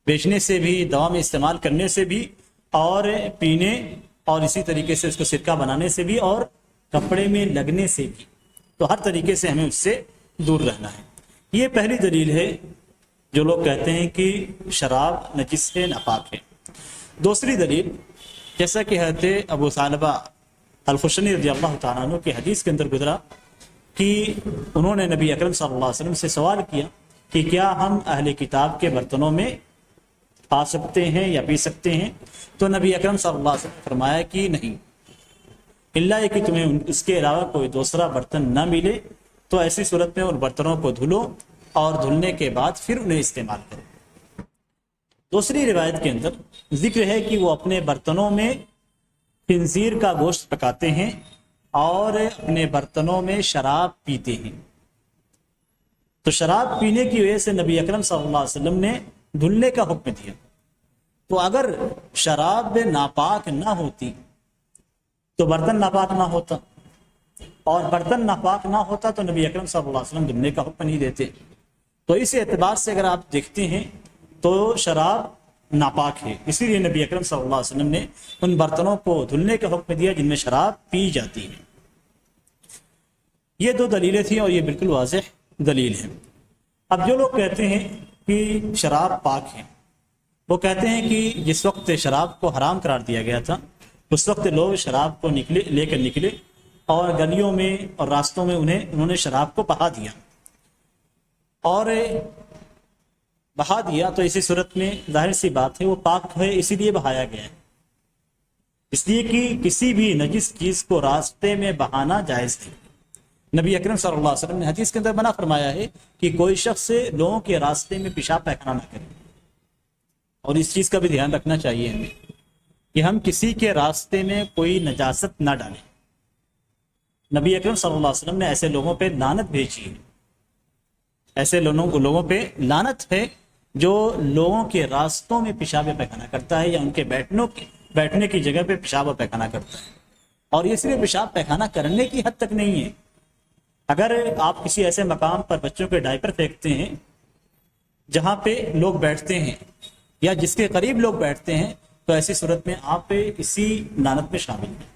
بیچنے سے بھی، دوا میں استعمال کرنے سے بھی، اور پینے اور اسی طریقے سے اس کو سرکہ بنانے سے بھی، اور کپڑے میں لگنے سے بھی۔ تو ہر طریقے سے ہمیں اس سے دور رہنا ہے۔ یہ پہلی دلیل ہے جو لوگ کہتے ہیں کہ شراب نجس ہے، ناپاک ہے۔ دوسری دلیل، جیسا کہ حضرت ابو ثعلبہ الخشنی رضی اللہ تعالیٰ عنہ کی حدیث کے اندر گزرا کہ انہوں نے نبی اکرم صلی اللہ علیہ وسلم سے سوال کیا کہ کیا ہم اہل کتاب کے برتنوں میں پا سکتے ہیں یا پی سکتے ہیں؟ تو نبی اکرم صلی اللہ علیہ وسلم نے فرمایا کہ نہیں، اللہ یہ کہ تمہیں اس کے علاوہ کوئی دوسرا برتن نہ ملے تو ایسی صورت میں ان برتنوں کو دھلو اور دھلنے کے بعد پھر انہیں استعمال کرو۔ دوسری روایت کے اندر ذکر ہے کہ وہ اپنے برتنوں میں خنزیر کا گوشت پکاتے ہیں اور اپنے برتنوں میں شراب پیتے ہیں۔ تو شراب پینے کی وجہ سے نبی اکرم صلی اللہ علیہ وسلم نے دھلنے کا حکم دیا۔ تو اگر شراب ناپاک نہ ہوتی تو برتن ناپاک نہ ہوتا، اور برتن ناپاک نہ ہوتا تو نبی اکرم صلی اللہ علیہ وسلم دھلنے کا حکم نہیں دیتے۔ تو اس اعتبار سے اگر آپ دیکھتے ہیں تو شراب ناپاک ہے، اسی لیے نبی اکرم صلی اللہ علیہ وسلم نے ان برتنوں کو دھلنے کا حکم دیا جن میں شراب پی جاتی ہے۔ یہ دو دلیلیں تھیں اور یہ بالکل واضح دلیل ہے۔ اب جو لوگ کہتے ہیں کہ شراب پاک ہے، وہ کہتے ہیں کہ جس وقت شراب کو حرام قرار دیا گیا تھا اس وقت لوگ شراب کو لے کر نکلے اور گلیوں میں اور راستوں میں انہوں نے شراب کو بہا دیا، اور بہا دیا تو اسی صورت میں ظاہر سی بات ہے وہ پاک ہے، اسی لیے بہایا گیا ہے، اس لیے کہ کسی بھی نجس چیز کو راستے میں بہانا جائز نہیں۔ نبی اکرم صلی اللہ علیہ وسلم نے حدیث کے اندر منع فرمایا ہے کہ کوئی شخص لوگوں کے راستے میں پیشاب پیخانہ نہ کرے، اور اس چیز کا بھی دھیان رکھنا چاہیے ہمیں کہ ہم کسی کے راستے میں کوئی نجاست نہ ڈالیں۔ نبی اکرم صلی اللہ علیہ وسلم نے ایسے لوگوں پہ لعنت بھیجی ہے، ایسے لوگوں پہ لعنت ہے جو لوگوں کے راستوں میں پیشاب پیخانہ کرتا ہے یا ان کے بیٹھنے کی جگہ پہ پیشاب و پیخانہ کرتا ہے۔ اور یہ صرف پیشاب پیخانہ کرنے کی حد تک نہیں ہے، اگر آپ کسی ایسے مقام پر بچوں کے ڈائپر پھینکتے ہیں جہاں پہ لوگ بیٹھتے ہیں یا جس کے قریب لوگ بیٹھتے ہیں تو ایسی صورت میں آپ اسی لعنت میں شامل ہیں۔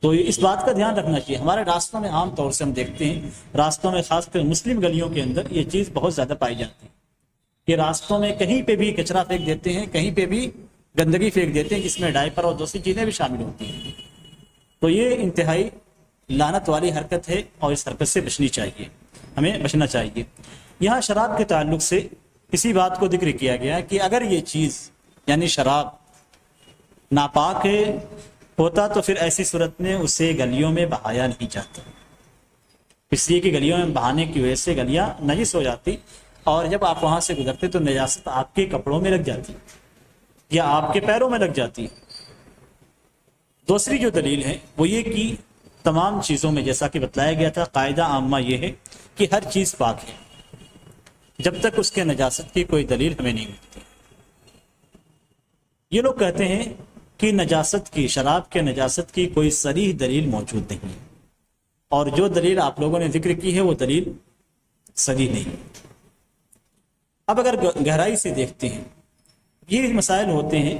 تو اس بات کا دھیان رکھنا چاہیے۔ ہمارے راستوں میں عام طور سے ہم دیکھتے ہیں، راستوں میں خاص کر مسلم گلیوں کے اندر یہ چیز بہت زیادہ پائی جاتی ہے کہ راستوں میں کہیں پہ بھی کچرا پھینک دیتے ہیں، کہیں پہ بھی گندگی پھینک دیتے ہیں جس میں ڈائپر اور دوسری چیزیں بھی شامل ہوتی ہیں۔ تو یہ انتہائی لعنت والی حرکت ہے اور اس حرکت سے بچنی چاہیے، ہمیں بچنا چاہیے۔ یہاں شراب کے تعلق سے اسی بات کو ذکر کیا گیا کہ اگر یہ چیز یعنی شراب ناپاک ہوتا تو پھر ایسی صورت میں اسے گلیوں میں بہایا نہیں جاتا، اس لیے کہ گلیوں میں بہانے کی وجہ سے گلیاں نجس ہو جاتی، اور جب آپ وہاں سے گزرتے تو نجاست آپ کے کپڑوں میں لگ جاتی یا آپ کے پیروں میں لگ جاتی۔ دوسری جو دلیل ہے وہ یہ کہ تمام چیزوں میں جیسا کہ بتلایا گیا تھا قاعدہ عامہ یہ ہے کہ ہر چیز پاک ہے جب تک اس کے نجاست کی کوئی دلیل ہمیں نہیں ملتی۔ یہ لوگ کہتے ہیں کہ نجاست کی، شراب کے نجاست کی کوئی صریح دلیل موجود نہیں ہے، اور جو دلیل آپ لوگوں نے ذکر کی ہے وہ دلیل صریح نہیں۔ اب اگر گہرائی سے دیکھتے ہیں، یہ مسائل ہوتے ہیں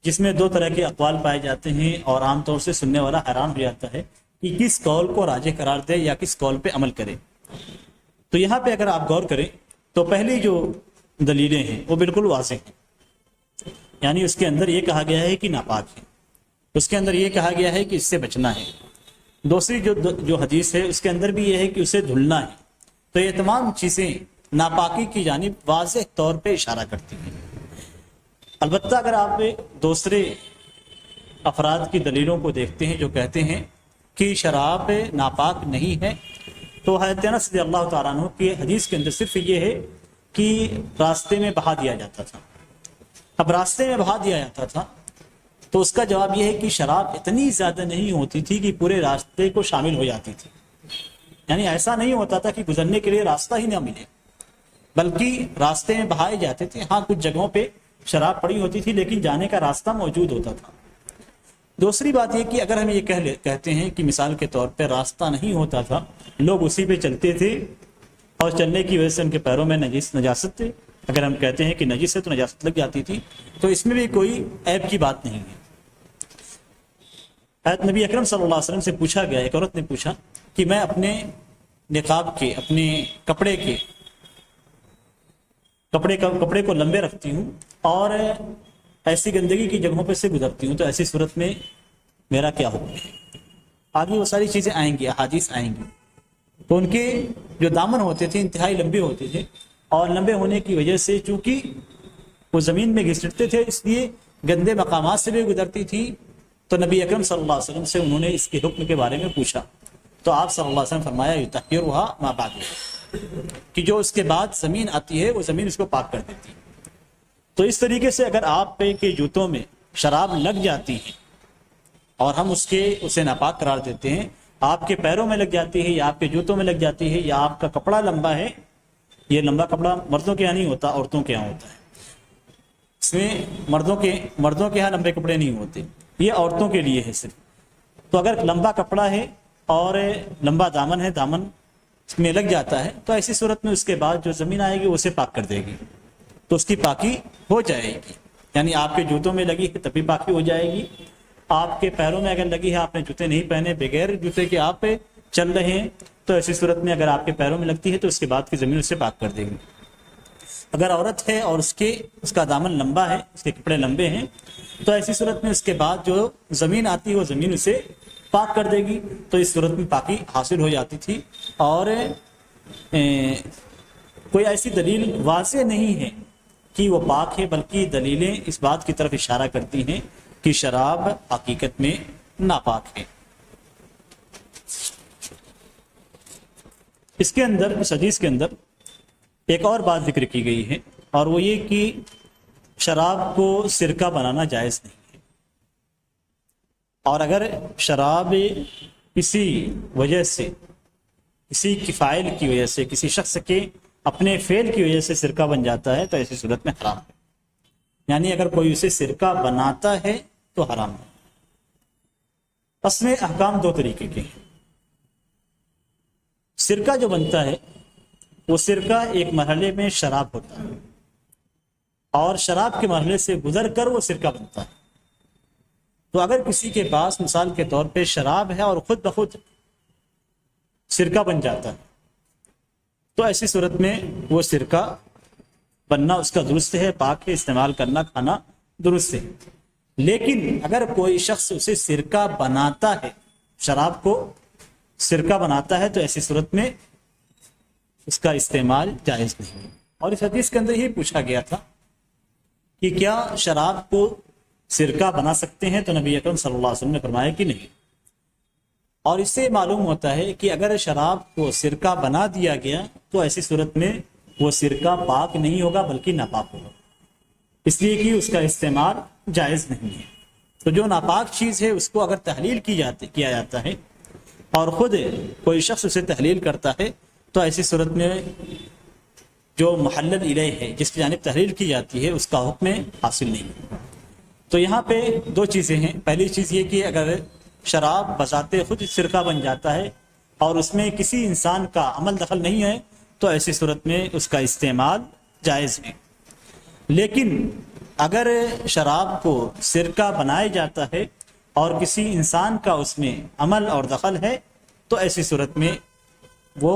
جس میں دو طرح کے اقوال پائے جاتے ہیں، اور عام طور سے سننے والا حیران ہو جاتا ہے کہ کس قول کو راجح قرار دے یا کس قول پہ عمل کرے۔ تو یہاں پہ اگر آپ غور کریں تو پہلی جو دلیلیں ہیں وہ بالکل واضح ہیں، یعنی اس کے اندر یہ کہا گیا ہے کہ ناپاک ہے، اس کے اندر یہ کہا گیا ہے کہ اس سے بچنا ہے۔ دوسری جو حدیث ہے اس کے اندر بھی یہ ہے کہ اسے دھلنا ہے۔ تو یہ تمام چیزیں ناپاکی کی جانب واضح طور پہ اشارہ کرتی ہیں۔ البتہ اگر آپ دوسرے افراد کی دلیلوں کو دیکھتے ہیں جو کہتے ہیں کہ شراب ناپاک نہیں ہے، تو حضرت انس رضی اللہ تعالیٰ عنہ کی حدیث کے اندر صرف یہ ہے کہ راستے میں بہا دیا جاتا تھا۔ اب راستے میں بہا دیا جاتا تھا تو اس کا جواب یہ ہے کہ شراب اتنی زیادہ نہیں ہوتی تھی کہ پورے راستے کو شامل ہو جاتی تھی، یعنی ایسا نہیں ہوتا تھا کہ گزرنے کے لیے راستہ ہی نہ ملے، بلکہ راستے میں بہائے جاتے تھے۔ ہاں کچھ جگہوں پہ شراب پڑی ہوتی تھی لیکن جانے کا راستہ موجود ہوتا تھا۔ دوسری بات یہ کہ اگر ہم یہ کہتے ہیں کہ مثال کے طور پہ راستہ نہیں ہوتا تھا، لوگ اسی پہ چلتے تھے اور چلنے کی وجہ سے ان کے پیروں میں نجاست تھے، اگر ہم کہتے ہیں کہ نجس ہے تو نجاست لگ جاتی تھی، تو اس میں بھی کوئی عیب کی بات نہیں ہے۔ حضرت نبی اکرم صلی اللہ علیہ وسلم سے پوچھا گیا، ایک عورت نے پوچھا کہ میں اپنے نقاب کے، اپنے کپڑے کو لمبے رکھتی ہوں اور ایسی گندگی کی جگہوں پہ سے گزرتی ہوں، تو ایسی صورت میں میرا کیا حکم ہے؟ آگے وہ ساری چیزیں آئیں گی، احادیث آئیں گی۔ تو ان کے جو دامن ہوتے تھے انتہائی لمبے ہوتے تھے، اور لمبے ہونے کی وجہ سے چونکہ وہ زمین میں گھسٹتے تھے اس لیے گندے مقامات سے بھی گزرتی تھی۔ تو نبی اکرم صلی اللہ علیہ وسلم سے انہوں نے اس کے حکم کے بارے میں پوچھا، تو آپ صلی اللہ علیہ وسلم فرمایا یطہرها ما بعد، کہ جو اس کے بعد زمین آتی ہے وہ زمین اس کو پاک کر دیتی ہے۔ تو اس طریقے سے اگر آپ کے جوتوں میں شراب لگ جاتی ہے اور ہم اسے ناپاک قرار دیتے ہیں، آپ کے پیروں میں لگ جاتی ہے یا آپ کے جوتوں میں لگ جاتی ہے، یا آپ کا کپڑا لمبا ہے، یہ لمبا کپڑا مردوں کے یہاں نہیں ہوتا، عورتوں کے یہاں ہوتا ہے، اس میں مردوں کے یہاں لمبے کپڑے نہیں ہوتے، یہ عورتوں کے لیے ہے صرف۔ تو اگر لمبا کپڑا ہے اور لمبا دامن ہے، دامن اس میں لگ جاتا ہے، تو ایسی صورت میں اس کے بعد جو زمین آئے گی اسے پاک کر دے گی، تو اس کی پاکی ہو جائے گی۔ یعنی آپ کے جوتوں میں لگی ہے تب بھی پاکی ہو جائے گی، آپ کے پیروں میں اگر لگی ہے، آپ نے جوتے نہیں پہنے، بغیر جوتے کے آپ چل رہے ہیں، تو ایسی صورت میں اگر آپ کے پیروں میں لگتی ہے تو اس کے بعد کی زمین اسے پاک کر دے گی۔ اگر عورت ہے اور اس کا دامن لمبا ہے، اس کے کپڑے لمبے ہیں، تو ایسی صورت میں اس کے بعد جو زمین آتی ہے وہ زمین اسے پاک کر دے گی، تو اس صورت میں پاکی حاصل ہو جاتی تھی۔ اور کوئی ایسی دلیل واضح نہیں ہے کہ وہ پاک ہے، بلکہ دلیلیں اس بات کی طرف اشارہ کرتی ہیں کہ شراب حقیقت میں ناپاک ہے۔ اس کے اندر، اس حدیث کے اندر ایک اور بات ذکر کی گئی ہے، اور وہ یہ کہ شراب کو سرکہ بنانا جائز نہیں ہے، اور اگر شراب کسی وجہ سے، کسی کی فاعل کی وجہ سے، کسی شخص کے اپنے فعل کی وجہ سے سرکہ بن جاتا ہے تو ایسی صورت میں حرام ہے۔ یعنی اگر کوئی اسے سرکہ بناتا ہے تو حرام ہے۔ اس میں احکام دو طریقے کے ہیں۔ سرکہ جو بنتا ہے وہ سرکہ ایک مرحلے میں شراب ہوتا ہے، اور شراب کے مرحلے سے گزر کر وہ سرکہ بنتا ہے۔ تو اگر کسی کے پاس مثال کے طور پہ شراب ہے اور خود بخود سرکہ بن جاتا ہے، تو ایسی صورت میں وہ سرکہ بننا اس کا درست ہے، پاک ہے، استعمال کرنا، کھانا درست ہے۔ لیکن اگر کوئی شخص اسے سرکہ بناتا ہے، شراب کو سرکہ بناتا ہے، تو ایسی صورت میں اس کا استعمال جائز نہیں ہے۔ اور اس حدیث کے اندر یہ پوچھا گیا تھا کہ کیا شراب کو سرکہ بنا سکتے ہیں، تو نبی اکرم صلی اللہ علیہ وسلم نے فرمایا کہ نہیں۔ اور اس سے معلوم ہوتا ہے کہ اگر شراب کو سرکہ بنا دیا گیا تو ایسی صورت میں وہ سرکہ پاک نہیں ہوگا بلکہ ناپاک ہوگا، اس لیے کہ اس کا استعمال جائز نہیں ہے۔ تو جو ناپاک چیز ہے اس کو اگر تحلیل کیا جاتا ہے اور خود کوئی شخص اسے تحلیل کرتا ہے، تو ایسی صورت میں جو محلل الیہ ہے، جس کی جانب تحلیل کی جاتی ہے، اس کا حکم حاصل نہیں۔ تو یہاں پہ دو چیزیں ہیں۔ پہلی چیز یہ کہ اگر شراب بذات خود سرکہ بن جاتا ہے اور اس میں کسی انسان کا عمل دخل نہیں ہے، تو ایسی صورت میں اس کا استعمال جائز ہے۔ لیکن اگر شراب کو سرکہ بنایا جاتا ہے اور کسی انسان کا اس میں عمل اور دخل ہے، تو ایسی صورت میں وہ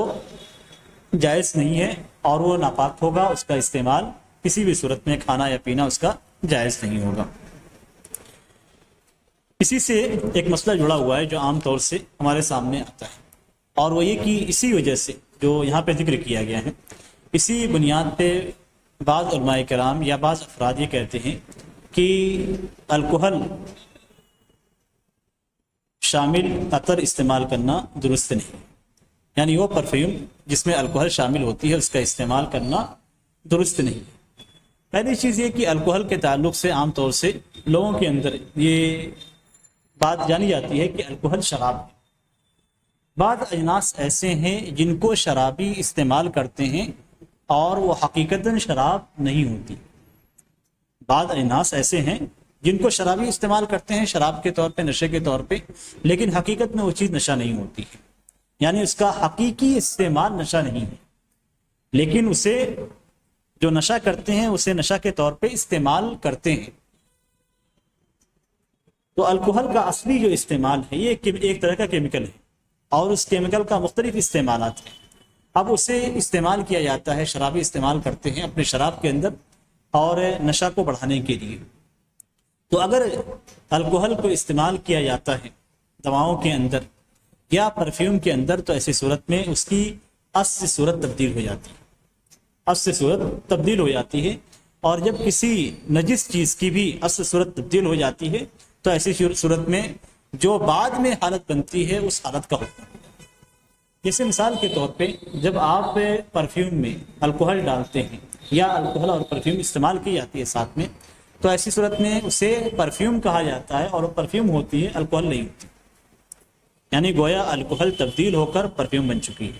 جائز نہیں ہے اور وہ ناپاک ہوگا، اس کا استعمال کسی بھی صورت میں، کھانا یا پینا اس کا جائز نہیں ہوگا۔ اسی سے ایک مسئلہ جڑا ہوا ہے جو عام طور سے ہمارے سامنے آتا ہے، اور وہ یہ کہ اسی وجہ سے جو یہاں پہ ذکر کیا گیا ہے، اسی بنیاد پہ بعض علماء کرام یا بعض افراد یہ کہتے ہیں کہ الکحل شامل عطر استعمال کرنا درست نہیں، یعنی وہ پرفیوم جس میں الکحل شامل ہوتی ہے اس کا استعمال کرنا درست نہیں۔ پہلی چیز یہ کہ الکحل کے تعلق سے عام طور سے لوگوں کے اندر یہ بات جانی جاتی ہے کہ الکحل شراب ہے۔ بعض اجناس ایسے ہیں جن کو شرابی استعمال کرتے ہیں اور وہ حقیقتاً شراب نہیں ہوتی۔ بعض اجناس ایسے ہیں جن کو شرابی استعمال کرتے ہیں شراب کے طور پہ، نشے کے طور پہ، لیکن حقیقت میں وہ چیز نشہ نہیں ہوتی ہے، یعنی اس کا حقیقی استعمال نشہ نہیں ہے، لیکن اسے جو نشہ کرتے ہیں اسے نشہ کے طور پہ استعمال کرتے ہیں۔ تو الکحل کا اصلی جو استعمال ہے یہ ایک طرح کا کیمیکل ہے، اور اس کیمیکل کا مختلف استعمالات ہیں۔ اب اسے استعمال کیا جاتا ہے، شرابی استعمال کرتے ہیں اپنے شراب کے اندر اور نشہ کو بڑھانے کے لیے۔ تو اگر الکحل کو استعمال کیا جاتا ہے دواؤں کے اندر یا پرفیوم کے اندر، تو ایسی صورت میں اس کی اصل صورت تبدیل ہو جاتی ہے، اصل صورت تبدیل ہو جاتی ہے۔ اور جب کسی نجس چیز کی بھی اصل صورت تبدیل ہو جاتی ہے تو ایسی صورت میں جو بعد میں حالت بنتی ہے اس حالت کا حکم، جیسے مثال کے طور پہ جب آپ پرفیوم میں الکوہل ڈالتے ہیں یا الکوہل اور پرفیوم استعمال کی جاتی ہے ساتھ میں، تو ایسی صورت میں اسے پرفیوم کہا جاتا ہے، اور وہ پرفیوم ہوتی ہے، الکوہل نہیں ہوتی، یعنی گویا الکوہل تبدیل ہو کر پرفیوم بن چکی ہے۔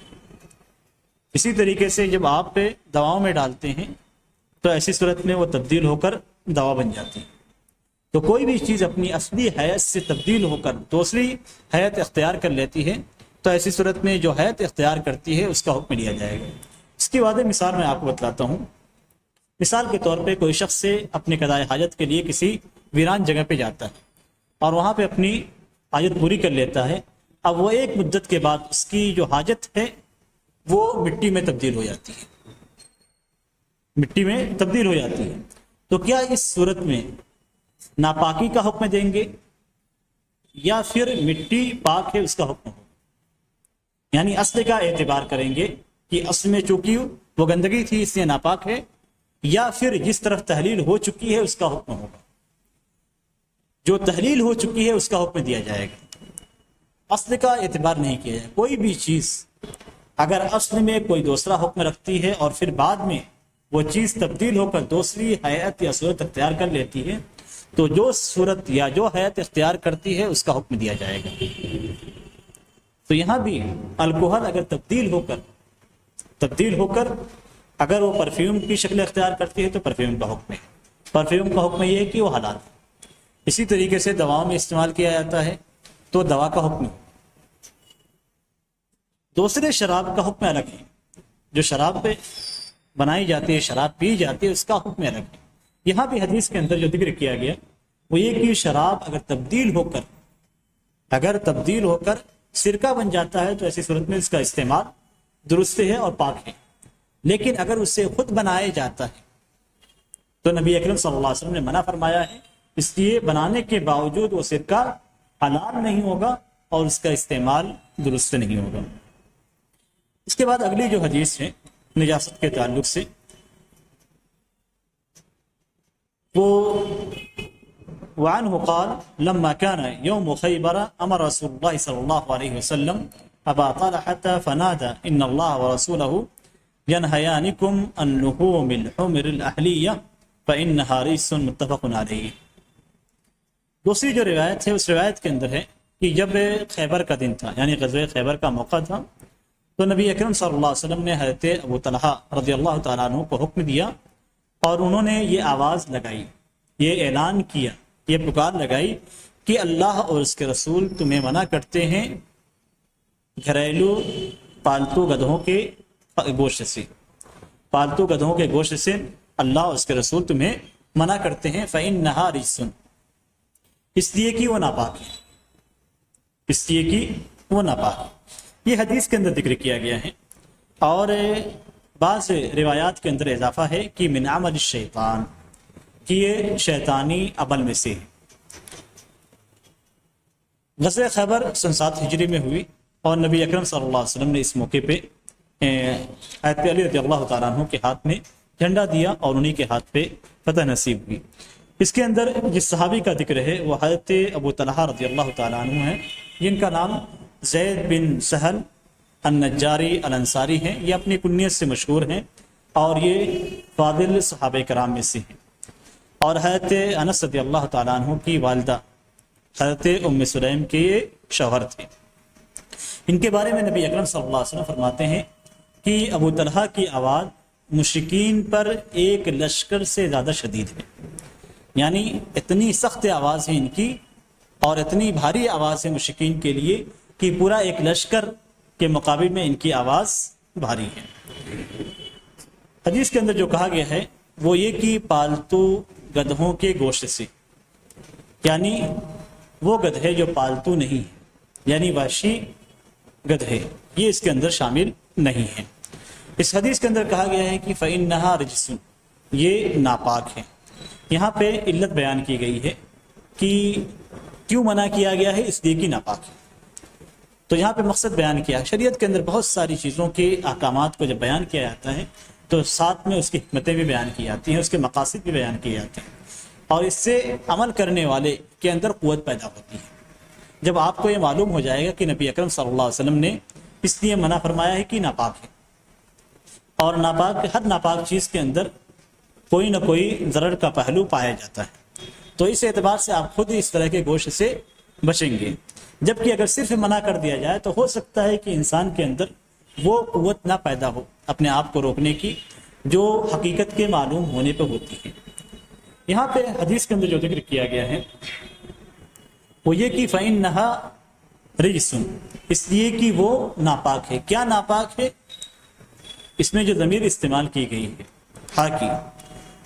اسی طریقے سے جب آپ دواؤں میں ڈالتے ہیں تو ایسی صورت میں وہ تبدیل ہو کر دوا بن جاتی ہے۔ تو کوئی بھی چیز اپنی اصلی حیت سے تبدیل ہو کر دوسری حیت اختیار کر لیتی ہے تو ایسی صورت میں جو حیت اختیار کرتی ہے اس کا حکم لیا جائے گا۔ اس کی واضح مثال میں آپ کو بتلاتا ہوں۔ مثال کے طور پہ کوئی شخص سے اپنے قضاء حاجت کے لیے کسی ویران جگہ پہ جاتا ہے اور وہاں پہ اپنی حاجت پوری کر لیتا ہے۔ اب وہ ایک مدت کے بعد اس کی جو حاجت ہے وہ مٹی میں تبدیل ہو جاتی ہے، مٹی میں تبدیل ہو جاتی ہے، تو کیا اس صورت میں ناپاکی کا حکم دیں گے یا پھر مٹی پاک ہے اس کا حکم ہوگا؟ یعنی اصل کا اعتبار کریں گے کہ اصل میں چونکہ وہ گندگی تھی اس لیے ناپاک ہے، یا پھر جس طرف تحلیل ہو چکی ہے اس کا حکم ہوگا؟ جو تحلیل ہو چکی ہے اس کا حکم دیا جائے گا، اصل کا اعتبار نہیں کیا جائے۔ کوئی بھی چیز اگر اصل میں کوئی دوسرا حکم رکھتی ہے اور پھر بعد میں وہ چیز تبدیل ہو کر دوسری حیت یا صورت اختیار کر لیتی ہے تو جو صورت یا جو حیت اختیار کرتی ہے اس کا حکم دیا جائے گا۔ تو یہاں بھی الکوہل اگر تبدیل ہو کر اگر وہ پرفیوم کی شکل اختیار کرتی ہے تو پرفیوم کا حکم ہے، پرفیوم کا حکم یہ ہے کہ وہ حلال ہے۔ اسی طریقے سے دواؤں میں استعمال کیا جاتا ہے تو دوا کا حکم ہے۔ دوسرے شراب کا حکم الگ ہے، جو شراب پہ بنائی جاتی ہے، شراب پی جاتی ہے، اس کا حکم الگ ہے۔ یہاں بھی حدیث کے اندر جو ذکر کیا گیا وہ یہ کہ شراب اگر تبدیل ہو کر سرکہ بن جاتا ہے تو ایسی صورت میں اس کا استعمال درست ہے اور پاک ہے، لیکن اگر اسے خود بنایا جاتا ہے تو نبی اکرم صلی اللہ علیہ وسلم نے منع فرمایا ہے، اس لیے بنانے کے باوجود وہ سرکہ حلال نہیں ہوگا اور اس کا استعمال درست نہیں ہوگا۔ اس کے بعد اگلی جو حدیث ہے نجاست کے تعلق سے، وہ وعنه قال لما كان يوم خيبر امر رسول الله صلى الله عليه وسلم ابا طلحة فنادى ان الله ورسوله ينهيانكم عن لحوم الحمر الاهلية فانها رجس متفق عليه۔ دوسری جو روایت ہے اس روایت کے اندر ہے کہ جب خیبر کا دن تھا، یعنی غزوہ خیبر کا موقع تھا، تو نبی اکرم صلی اللہ علیہ وسلم نے حضرت ابو طلحہ رضی اللہ تعالیٰ عنہ کو حکم دیا اور انہوں نے یہ آواز لگائی، یہ اعلان کیا، یہ پکار لگائی کہ اللہ اور اس کے رسول تمہیں منع کرتے ہیں گھریلو پالتو گدھوں کے گوشت سے، پالتو گدھوں کے گوشت سے اللہ اور اس کے رسول تمہیں منع کرتے ہیں، فإنها رجس، اس لیے کہ وہ ناپاک ہے، اس لیے کہ وہ ناپاک ہے۔ یہ حدیث کے اندر ذکر کیا گیا ہے، اور بعض روایات کے اندر اضافہ ہے کہ من عمل الشیطان، کہ یہ شیطانی عمل میں سے ہے۔ غزوہ خیبر سن 7 ہجری میں ہوئی اور نبی اکرم صلی اللہ علیہ وسلم نے اس موقع پہ حضرت علی رضی اللہ تعالیٰ عنہ کے ہاتھ میں جھنڈا دیا اور انہی کے ہاتھ پہ فتح نصیب ہوئی۔ اس کے اندر جس صحابی کا ذکر ہے وہ حضرت ابو طلحہ رضی اللہ تعالیٰ عنہ ہیں، جن کا نام زید بن سہل النجاری الانصاری ہیں، یہ اپنی کنیت سے مشہور ہیں اور یہ فاضل صحابہ کرام میں سے ہیں، اور حضرت انس رضی اللہ تعالیٰ عنہ کی والدہ حضرت ام سلیم کے شوہر تھے۔ ان کے بارے میں نبی اکرم صلی اللہ علیہ وسلم فرماتے ہیں کہ ابو طلحہ کی آواز مشرکین پر ایک لشکر سے زیادہ شدید ہے، یعنی اتنی سخت آواز ہے ان کی اور اتنی بھاری آواز ہے مشرکین کے لیے کہ پورا ایک لشکر کے مقابل میں ان کی آواز بھاری ہے۔ حدیث کے اندر جو کہا گیا ہے وہ یہ کہ پالتو گدھوں کے گوشت سے، یعنی وہ گدھے جو پالتو نہیں ہیں، یعنی وحشی گدھے، یہ اس کے اندر شامل نہیں ہیں۔ اس حدیث کے اندر کہا گیا ہے کہ فإنها رجس، یہ ناپاک ہے۔ یہاں پہ علت بیان کی گئی ہے کہ کیوں منع کیا گیا ہے، اس لیے کہ ناپاک ہے۔ تو یہاں پہ مقصد بیان کیا ہے، شریعت کے اندر بہت ساری چیزوں کے احکامات کو جب بیان کیا جاتا ہے تو ساتھ میں اس کی حکمتیں بھی بیان کی جاتی ہیں، اس کے مقاصد بھی بیان کیے جاتے ہیں، اور اس سے عمل کرنے والے کے اندر قوت پیدا ہوتی ہے۔ جب آپ کو یہ معلوم ہو جائے گا کہ نبی اکرم صلی اللہ علیہ وسلم نے اس لیے منع فرمایا ہے کہ ناپاک ہے، اور ناپاک ہر ناپاک چیز کے اندر کوئی نہ کوئی ضرر کا پہلو پایا جاتا ہے، تو اس اعتبار سے آپ خود اس طرح کے گوشت سے بچیں گے۔ جبکہ اگر صرف منع کر دیا جائے تو ہو سکتا ہے کہ انسان کے اندر وہ قوت نہ پیدا ہو اپنے آپ کو روکنے کی جو حقیقت کے معلوم ہونے پہ ہوتی ہے۔ یہاں پہ حدیث کے اندر جو ذکر کیا گیا ہے وہ یہ کہ فَإِنَّهَا رِجْسٌ، اس لیے کہ وہ ناپاک ہے۔ کیا ناپاک ہے؟ اس میں جو ضمیر استعمال کی گئی ہے ہا کی،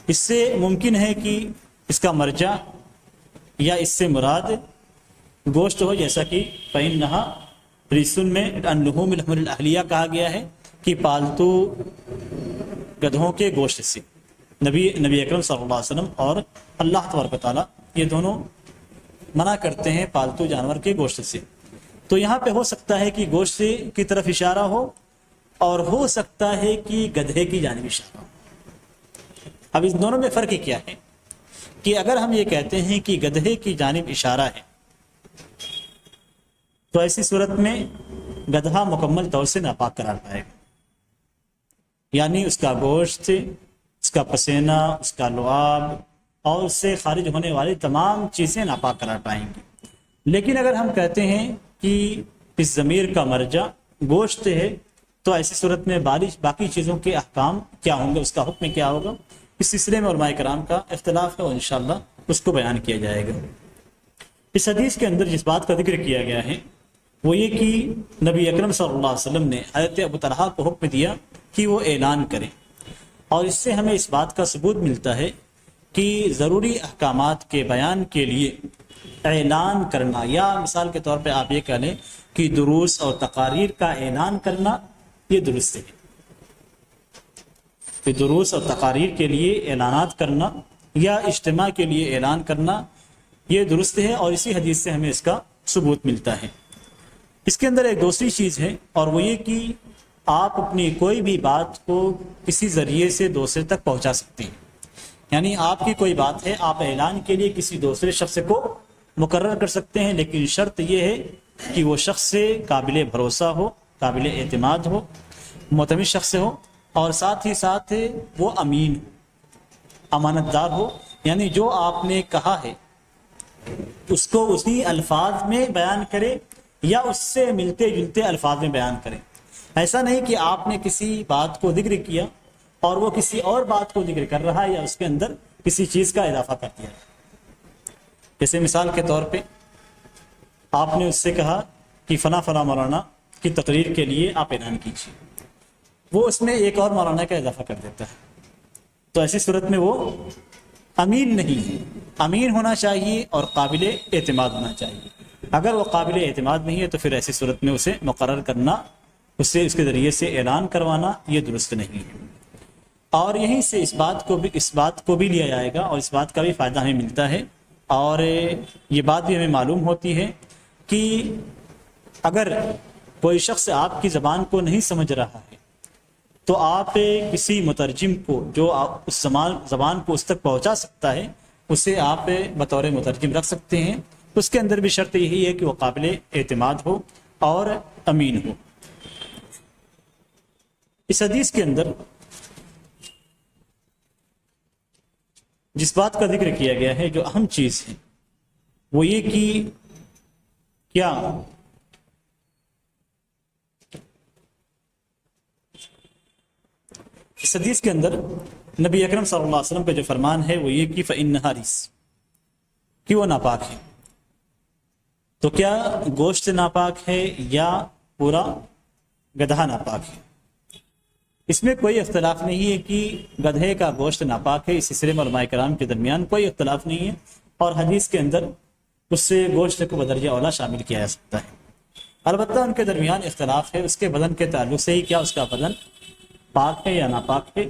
اس سے ممکن ہے کہ اس کا مرجع یا اس سے مراد گوشت ہو، جیسا کہ فَإِنَّهَا رِجْسٌ میں اللحوم الحمر الاہلیہ کہا گیا ہے کہ پالتو گدھوں کے گوشت سے۔ نبی اکرم صلی اللہ علیہ وسلم اور اللہ تبارک و تعالیٰ یہ دونوں منع کرتے ہیں پالتو جانور کے گوشت سے۔ تو یہاں پہ ہو سکتا ہے کہ گوشت کی طرف اشارہ ہو، اور ہو سکتا ہے کہ گدھے کی جانب اشارہ ہو۔ اب اس دونوں میں فرق کیا ہے کہ اگر ہم یہ کہتے ہیں کہ گدھے کی جانب اشارہ ہے تو ایسی صورت میں گدھا مکمل طور سے ناپاک قرار پائے گا، یعنی اس کا گوشت، اس کا پسینہ، اس کا لعاب اور اس سے خارج ہونے والی تمام چیزیں ناپاک قرار پائیں گی۔ لیکن اگر ہم کہتے ہیں کہ اس ضمیر کا مرجع گوشت ہے تو ایسی صورت میں باقی چیزوں کے احکام کیا ہوں گے، اس کا حکم کیا ہوگا، اس سلسلے میں علماء کرام کا اختلاف ہے اور انشاءاللہ اس کو بیان کیا جائے گا۔ اس حدیث کے اندر جس بات کا ذکر کیا گیا ہے وہ یہ کہ نبی اکرم صلی اللہ علیہ وسلم نے حضرت ابو طلحہ کو حکم دیا کہ وہ اعلان کریں، اور اس سے ہمیں اس بات کا ثبوت ملتا ہے کہ ضروری احکامات کے بیان کے لیے اعلان کرنا، یا مثال کے طور پہ آپ یہ کہہ لیں کہ دروس اور تقاریر کا اعلان کرنا یہ درست ہے، کہ دروس اور تقاریر کے لیے اعلانات کرنا یا اجتماع کے لیے اعلان کرنا یہ درست ہے، اور اسی حدیث سے ہمیں اس کا ثبوت ملتا ہے۔ اس کے اندر ایک دوسری چیز ہے، اور وہ یہ کہ آپ اپنی کوئی بھی بات کو کسی ذریعے سے دوسرے تک پہنچا سکتے ہیں، یعنی آپ کی کوئی بات ہے، آپ اعلان کے لیے کسی دوسرے شخص کو مقرر کر سکتے ہیں، لیکن شرط یہ ہے کہ وہ شخص سے قابل بھروسہ ہو، قابل اعتماد ہو، معتمد شخص ہو، اور ساتھ ہی ساتھ وہ امین ہو، امانت دار ہو، یعنی جو آپ نے کہا ہے اس کو اسی الفاظ میں بیان کرے یا اس سے ملتے جلتے الفاظ میں بیان کرے۔ ایسا نہیں کہ آپ نے کسی بات کو ذکر کیا اور وہ کسی اور بات کو ذکر کر رہا ہے یا اس کے اندر کسی چیز کا اضافہ کر دیا۔ جیسے مثال کے طور پہ آپ نے اس سے کہا کہ فلاں فلاں مولانا کی تقریر کے لیے آپ اعلان کیجیے، وہ اس میں ایک اور مولانا کا اضافہ کر دیتا ہے، تو ایسی صورت میں وہ امین نہیں ہے۔ امین ہونا چاہیے اور قابل اعتماد ہونا چاہیے۔ اگر وہ قابل اعتماد نہیں ہے تو پھر ایسی صورت میں اسے مقرر کرنا، اس کے ذریعے سے اعلان کروانا یہ درست نہیں ہے۔ اور یہیں سے اس بات کو بھی لیا جائے گا، اور اس بات کا بھی فائدہ ہمیں ملتا ہے، اور یہ بات بھی ہمیں معلوم ہوتی ہے کہ اگر کوئی شخص آپ کی زبان کو نہیں سمجھ رہا ہے تو آپ کسی مترجم کو جو اس زبان کو اس تک پہنچا سکتا ہے اسے آپ بطور مترجم رکھ سکتے ہیں۔ اس کے اندر بھی شرط یہی ہے کہ وہ قابل اعتماد ہو اور امین ہو۔ اس حدیث کے اندر جس بات کا ذکر کیا گیا ہے جو اہم چیز ہے وہ یہ کہ کیا اس حدیث کے اندر نبی اکرم صلی اللہ علیہ وسلم کا جو فرمان ہے وہ یہ کہ فَإِنَّهَا رِجْسٌ، کہ وہ ناپاک ہے۔ تو کیا گوشت ناپاک ہے یا پورا گدھا ناپاک ہے؟ اس میں کوئی اختلاف نہیں ہے کہ گدھے کا گوشت ناپاک ہے، اس سلسلے میں علماء کرام کے درمیان کوئی اختلاف نہیں ہے، اور حدیث کے اندر اس سے گوشت کو بدرجہ اولا شامل کیا جا سکتا ہے۔ البتہ ان کے درمیان اختلاف ہے اس کے بدن کے تعلق سے ہی، کیا اس کا بدن پاک ہے یا ناپاک ہے،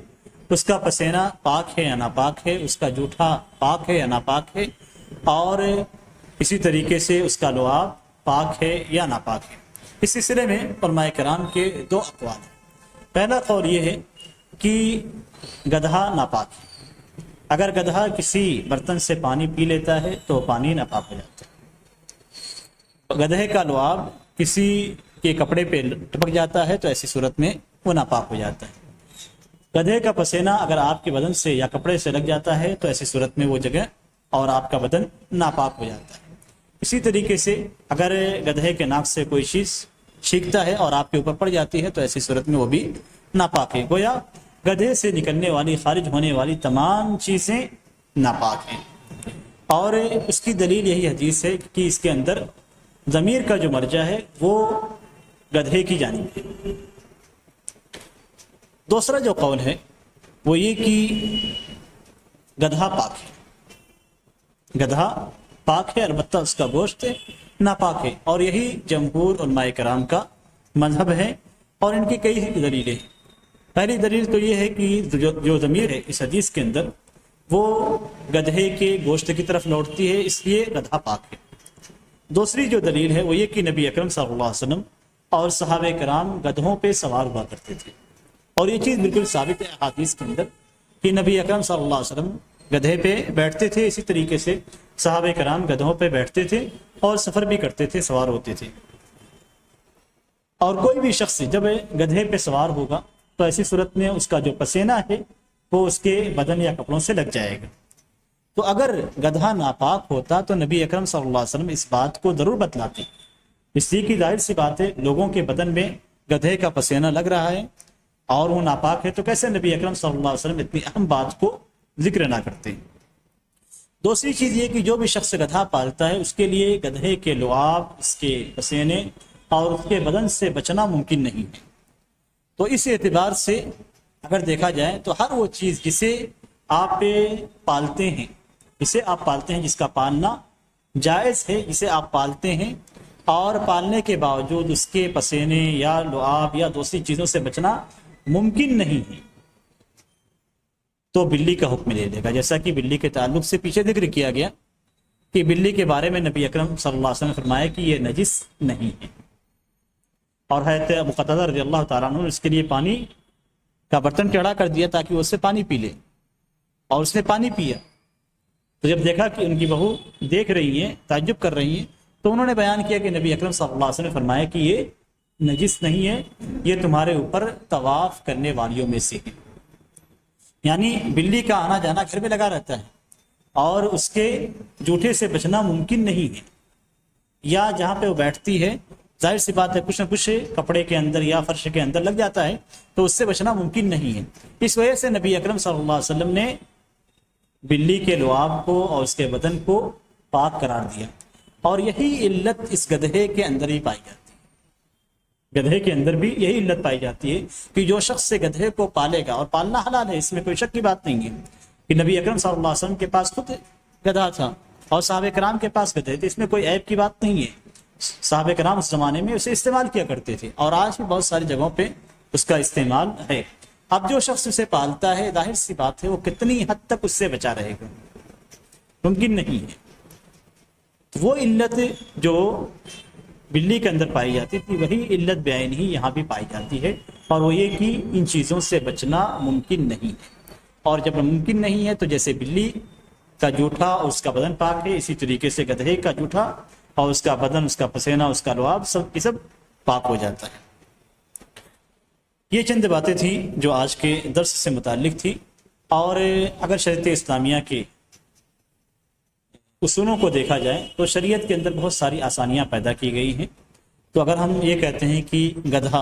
اس کا پسینہ پاک ہے یا ناپاک ہے، اس کا جوٹھا پاک ہے یا ناپاک ہے، اور اسی طریقے سے اس کا لعاب پاک ہے یا ناپاک ہے۔ اس سلسلے میں علماء کرام کے دو اقوال ہیں۔ پہلا قول یہ ہے کہ گدھا ناپاک ہے، اگر گدھا کسی برتن سے پانی پی لیتا ہے تو پانی ناپاک ہو جاتا ہے۔ گدھے کا لعاب کسی کے کپڑے پہ ٹپک جاتا ہے تو ایسی صورت میں وہ ناپاک ہو جاتا ہے۔ گدھے کا پسینہ اگر آپ کے بدن سے یا کپڑے سے لگ جاتا ہے تو ایسی صورت میں وہ جگہ اور آپ کا بدن ناپاک ہو جاتا ہے۔ اسی طریقے سے اگر گدھے کے ناک سے کوئی چیز چھینکتا ہے اور آپ کے اوپر پڑ جاتی ہے تو ایسی صورت میں وہ بھی ناپاک ہے۔ گویا گدھے سے نکلنے والی خارج ہونے والی تمام چیزیں ناپاک ہیں، اور اس کی دلیل یہی حدیث ہے کہ اس کے اندر ضمیر کا جو مرجع ہے وہ گدھے کی جانب ہے۔ دوسرا جو قول ہے وہ یہ کہ گدھا پاک ہے، گدھا پاک ہے، البتہ اس کا گوشت ناپاک ہے، اور یہی جمہور علماء کرام کا مذہب ہے، اور ان کی کئی دلیلیں ہیں۔ پہلی دلیل تو یہ ہے کہ جو ضمیر ہے اس حدیث کے اندر وہ گدھے کے گوشت کی طرف لوٹتی ہے، اس لیے گدھا پاک ہے۔ دوسری جو دلیل ہے وہ یہ کہ نبی اکرم صلی اللہ علیہ وسلم اور صحابہ کرام گدھوں پہ سوار ہوا کرتے تھے، اور یہ چیز بالکل ثابت ہے احادیث کے اندر کہ نبی اکرم صلی اللہ علیہ وسلم گدھے پہ بیٹھتے تھے، اسی طریقے سے صحابہ کرام گدھوں پہ بیٹھتے تھے اور سفر بھی کرتے تھے، سوار ہوتے تھے۔ اور کوئی بھی شخص جب گدھے پہ سوار ہوگا تو ایسی صورت میں اس کا جو پسینہ ہے وہ اس کے بدن یا کپڑوں سے لگ جائے گا۔ تو اگر گدھا ناپاک ہوتا تو نبی اکرم صلی اللہ علیہ وسلم اس بات کو ضرور بتلاتے، اس لیے کہ ظاہر سی بات ہے لوگوں کے بدن میں گدھے کا پسینہ لگ رہا ہے اور وہ ناپاک ہے، تو کیسے نبی اکرم صلی اللہ علیہ وسلم اتنی اہم بات کو ذکر نہ کرتے۔ دوسری چیز یہ کہ جو بھی شخص گدھا پالتا ہے اس کے لیے گدھے کے لعاب، اس کے پسینے اور اس کے بدن سے بچنا ممکن نہیں ہے۔ تو اس اعتبار سے اگر دیکھا جائے تو ہر وہ چیز جسے آپ پالتے ہیں، جس کا پالنا جائز ہے، جسے آپ پالتے ہیں اور پالنے کے باوجود اس کے پسینے یا لعاب یا دوسری چیزوں سے بچنا ممکن نہیں ہے، تو بلی کا حکم لے لے گا۔ جیسا کہ بلی کے تعلق سے پیچھے ذکر کیا گیا کہ بلی کے بارے میں نبی اکرم صلی اللہ علیہ وسلم نے فرمایا کہ یہ نجس نہیں ہے، اور حضرت ابو قتادہ رضی اللہ تعالیٰ عنہ نے اس کے لیے پانی کا برتن ٹیڑھا کر دیا تاکہ وہ اس سے پانی پی لے، اور اس نے پانی پیا۔ تو جب دیکھا کہ ان کی بہو دیکھ رہی ہیں، تعجب کر رہی ہیں، تو انہوں نے بیان کیا کہ نبی اکرم صلی اللہ علیہ وسلم نے فرمایا کہ یہ نجس نہیں ہے، یہ تمہارے اوپر طواف کرنے والیوں میں سے ہے۔ یعنی بلی کا آنا جانا گھر میں لگا رہتا ہے اور اس کے جوٹے سے بچنا ممکن نہیں ہے، یا جہاں پہ وہ بیٹھتی ہے ظاہر سی بات ہے کچھ نہ کچھ کپڑے کے اندر یا فرش کے اندر لگ جاتا ہے، تو اس سے بچنا ممکن نہیں ہے۔ اس وجہ سے نبی اکرم صلی اللہ علیہ وسلم نے بلی کے لعاب کو اور اس کے بدن کو پاک قرار دیا، اور یہی علت اس گدھے کے اندر ہی پائی جاتی ہے۔ گدھے کے اندر بھی یہی علت پائی جاتی ہے کہ جو شخص سے گدھے کو پالے گا، اور پالنا حلال ہے، اس میں کوئی شک کی بات نہیں ہے کہ نبی اکرم صلی اللہ علیہ وسلم کے پاس خود گدھا تھا اور صحابہ کرام کے پاس گدھے تھے، اس میں کوئی عیب کی بات نہیں ہے۔ صحابہ کرام اس زمانے میں اسے استعمال کیا کرتے تھے، اور آج بھی بہت ساری جگہوں پہ اس کا استعمال ہے۔ اب جو شخص اسے پالتا ہے ظاہر سی بات ہے وہ کتنی حد تک اس سے بچا رہے گا، ممکن نہیں ہے۔ تو وہ علت جو بلی کے اندر پائی جاتی تھی وہی علت بعین ہی یہاں بھی پائی جاتی ہے، اور وہ یہ کہ ان چیزوں سے بچنا ممکن نہیں ہے۔ اور جب ممکن نہیں ہے تو جیسے بلی کا جوٹھا اور اس کا بدن پاک ہے، اسی طریقے سے گدھے کا جوٹھا اور اس کا بدن، اس کا پسینہ، اس کا لعاب سب کی سب پاک ہو جاتا ہے۔ یہ چند باتیں تھیں جو آج کے درس سے متعلق تھی، اور اگر شریعت اسلامیہ کے اصولوں کو دیکھا جائے تو شریعت کے اندر بہت ساری آسانیاں پیدا کی گئی ہیں۔ تو اگر ہم یہ کہتے ہیں کہ گدھا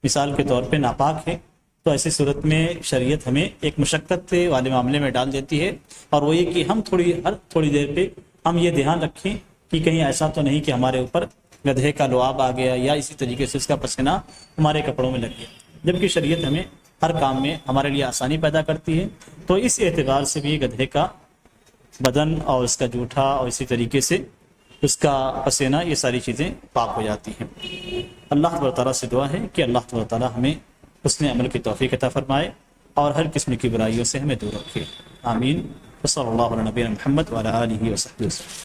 مثال کے طور پہ ناپاک ہے، تو ایسی صورت میں شریعت ہمیں ایک مشقت والے معاملے میں ڈال دیتی ہے، اور وہ یہ کہ ہم ہر تھوڑی دیر پہ ہم یہ دھیان رکھیں کہ کہیں ایسا تو نہیں کہ ہمارے اوپر گدھے کا لعاب آ گیا یا اسی طریقے سے اس کا پسینہ ہمارے کپڑوں میں لگ گیا، جبکہ شریعت ہمیں ہر کام میں ہمارے لیے آسانی پیدا کرتی ہے۔ تو اس اعتبار سے بھی گدھے کا بدن اور اس کا جوٹھا اور اسی طریقے سے اس کا پسینہ، یہ ساری چیزیں پاک ہو جاتی ہیں۔ اللہ تبارک تعالیٰ سے دعا ہے کہ اللہ تبارک تعالیٰ ہمیں حسن عمل کی توفیق عطا فرمائے اور ہر قسم کی برائیوں سے ہمیں دور رکھے، آمین۔ صلی اللہ علیہ نبی محمد وعلی آلہ وصحبہ وسلم۔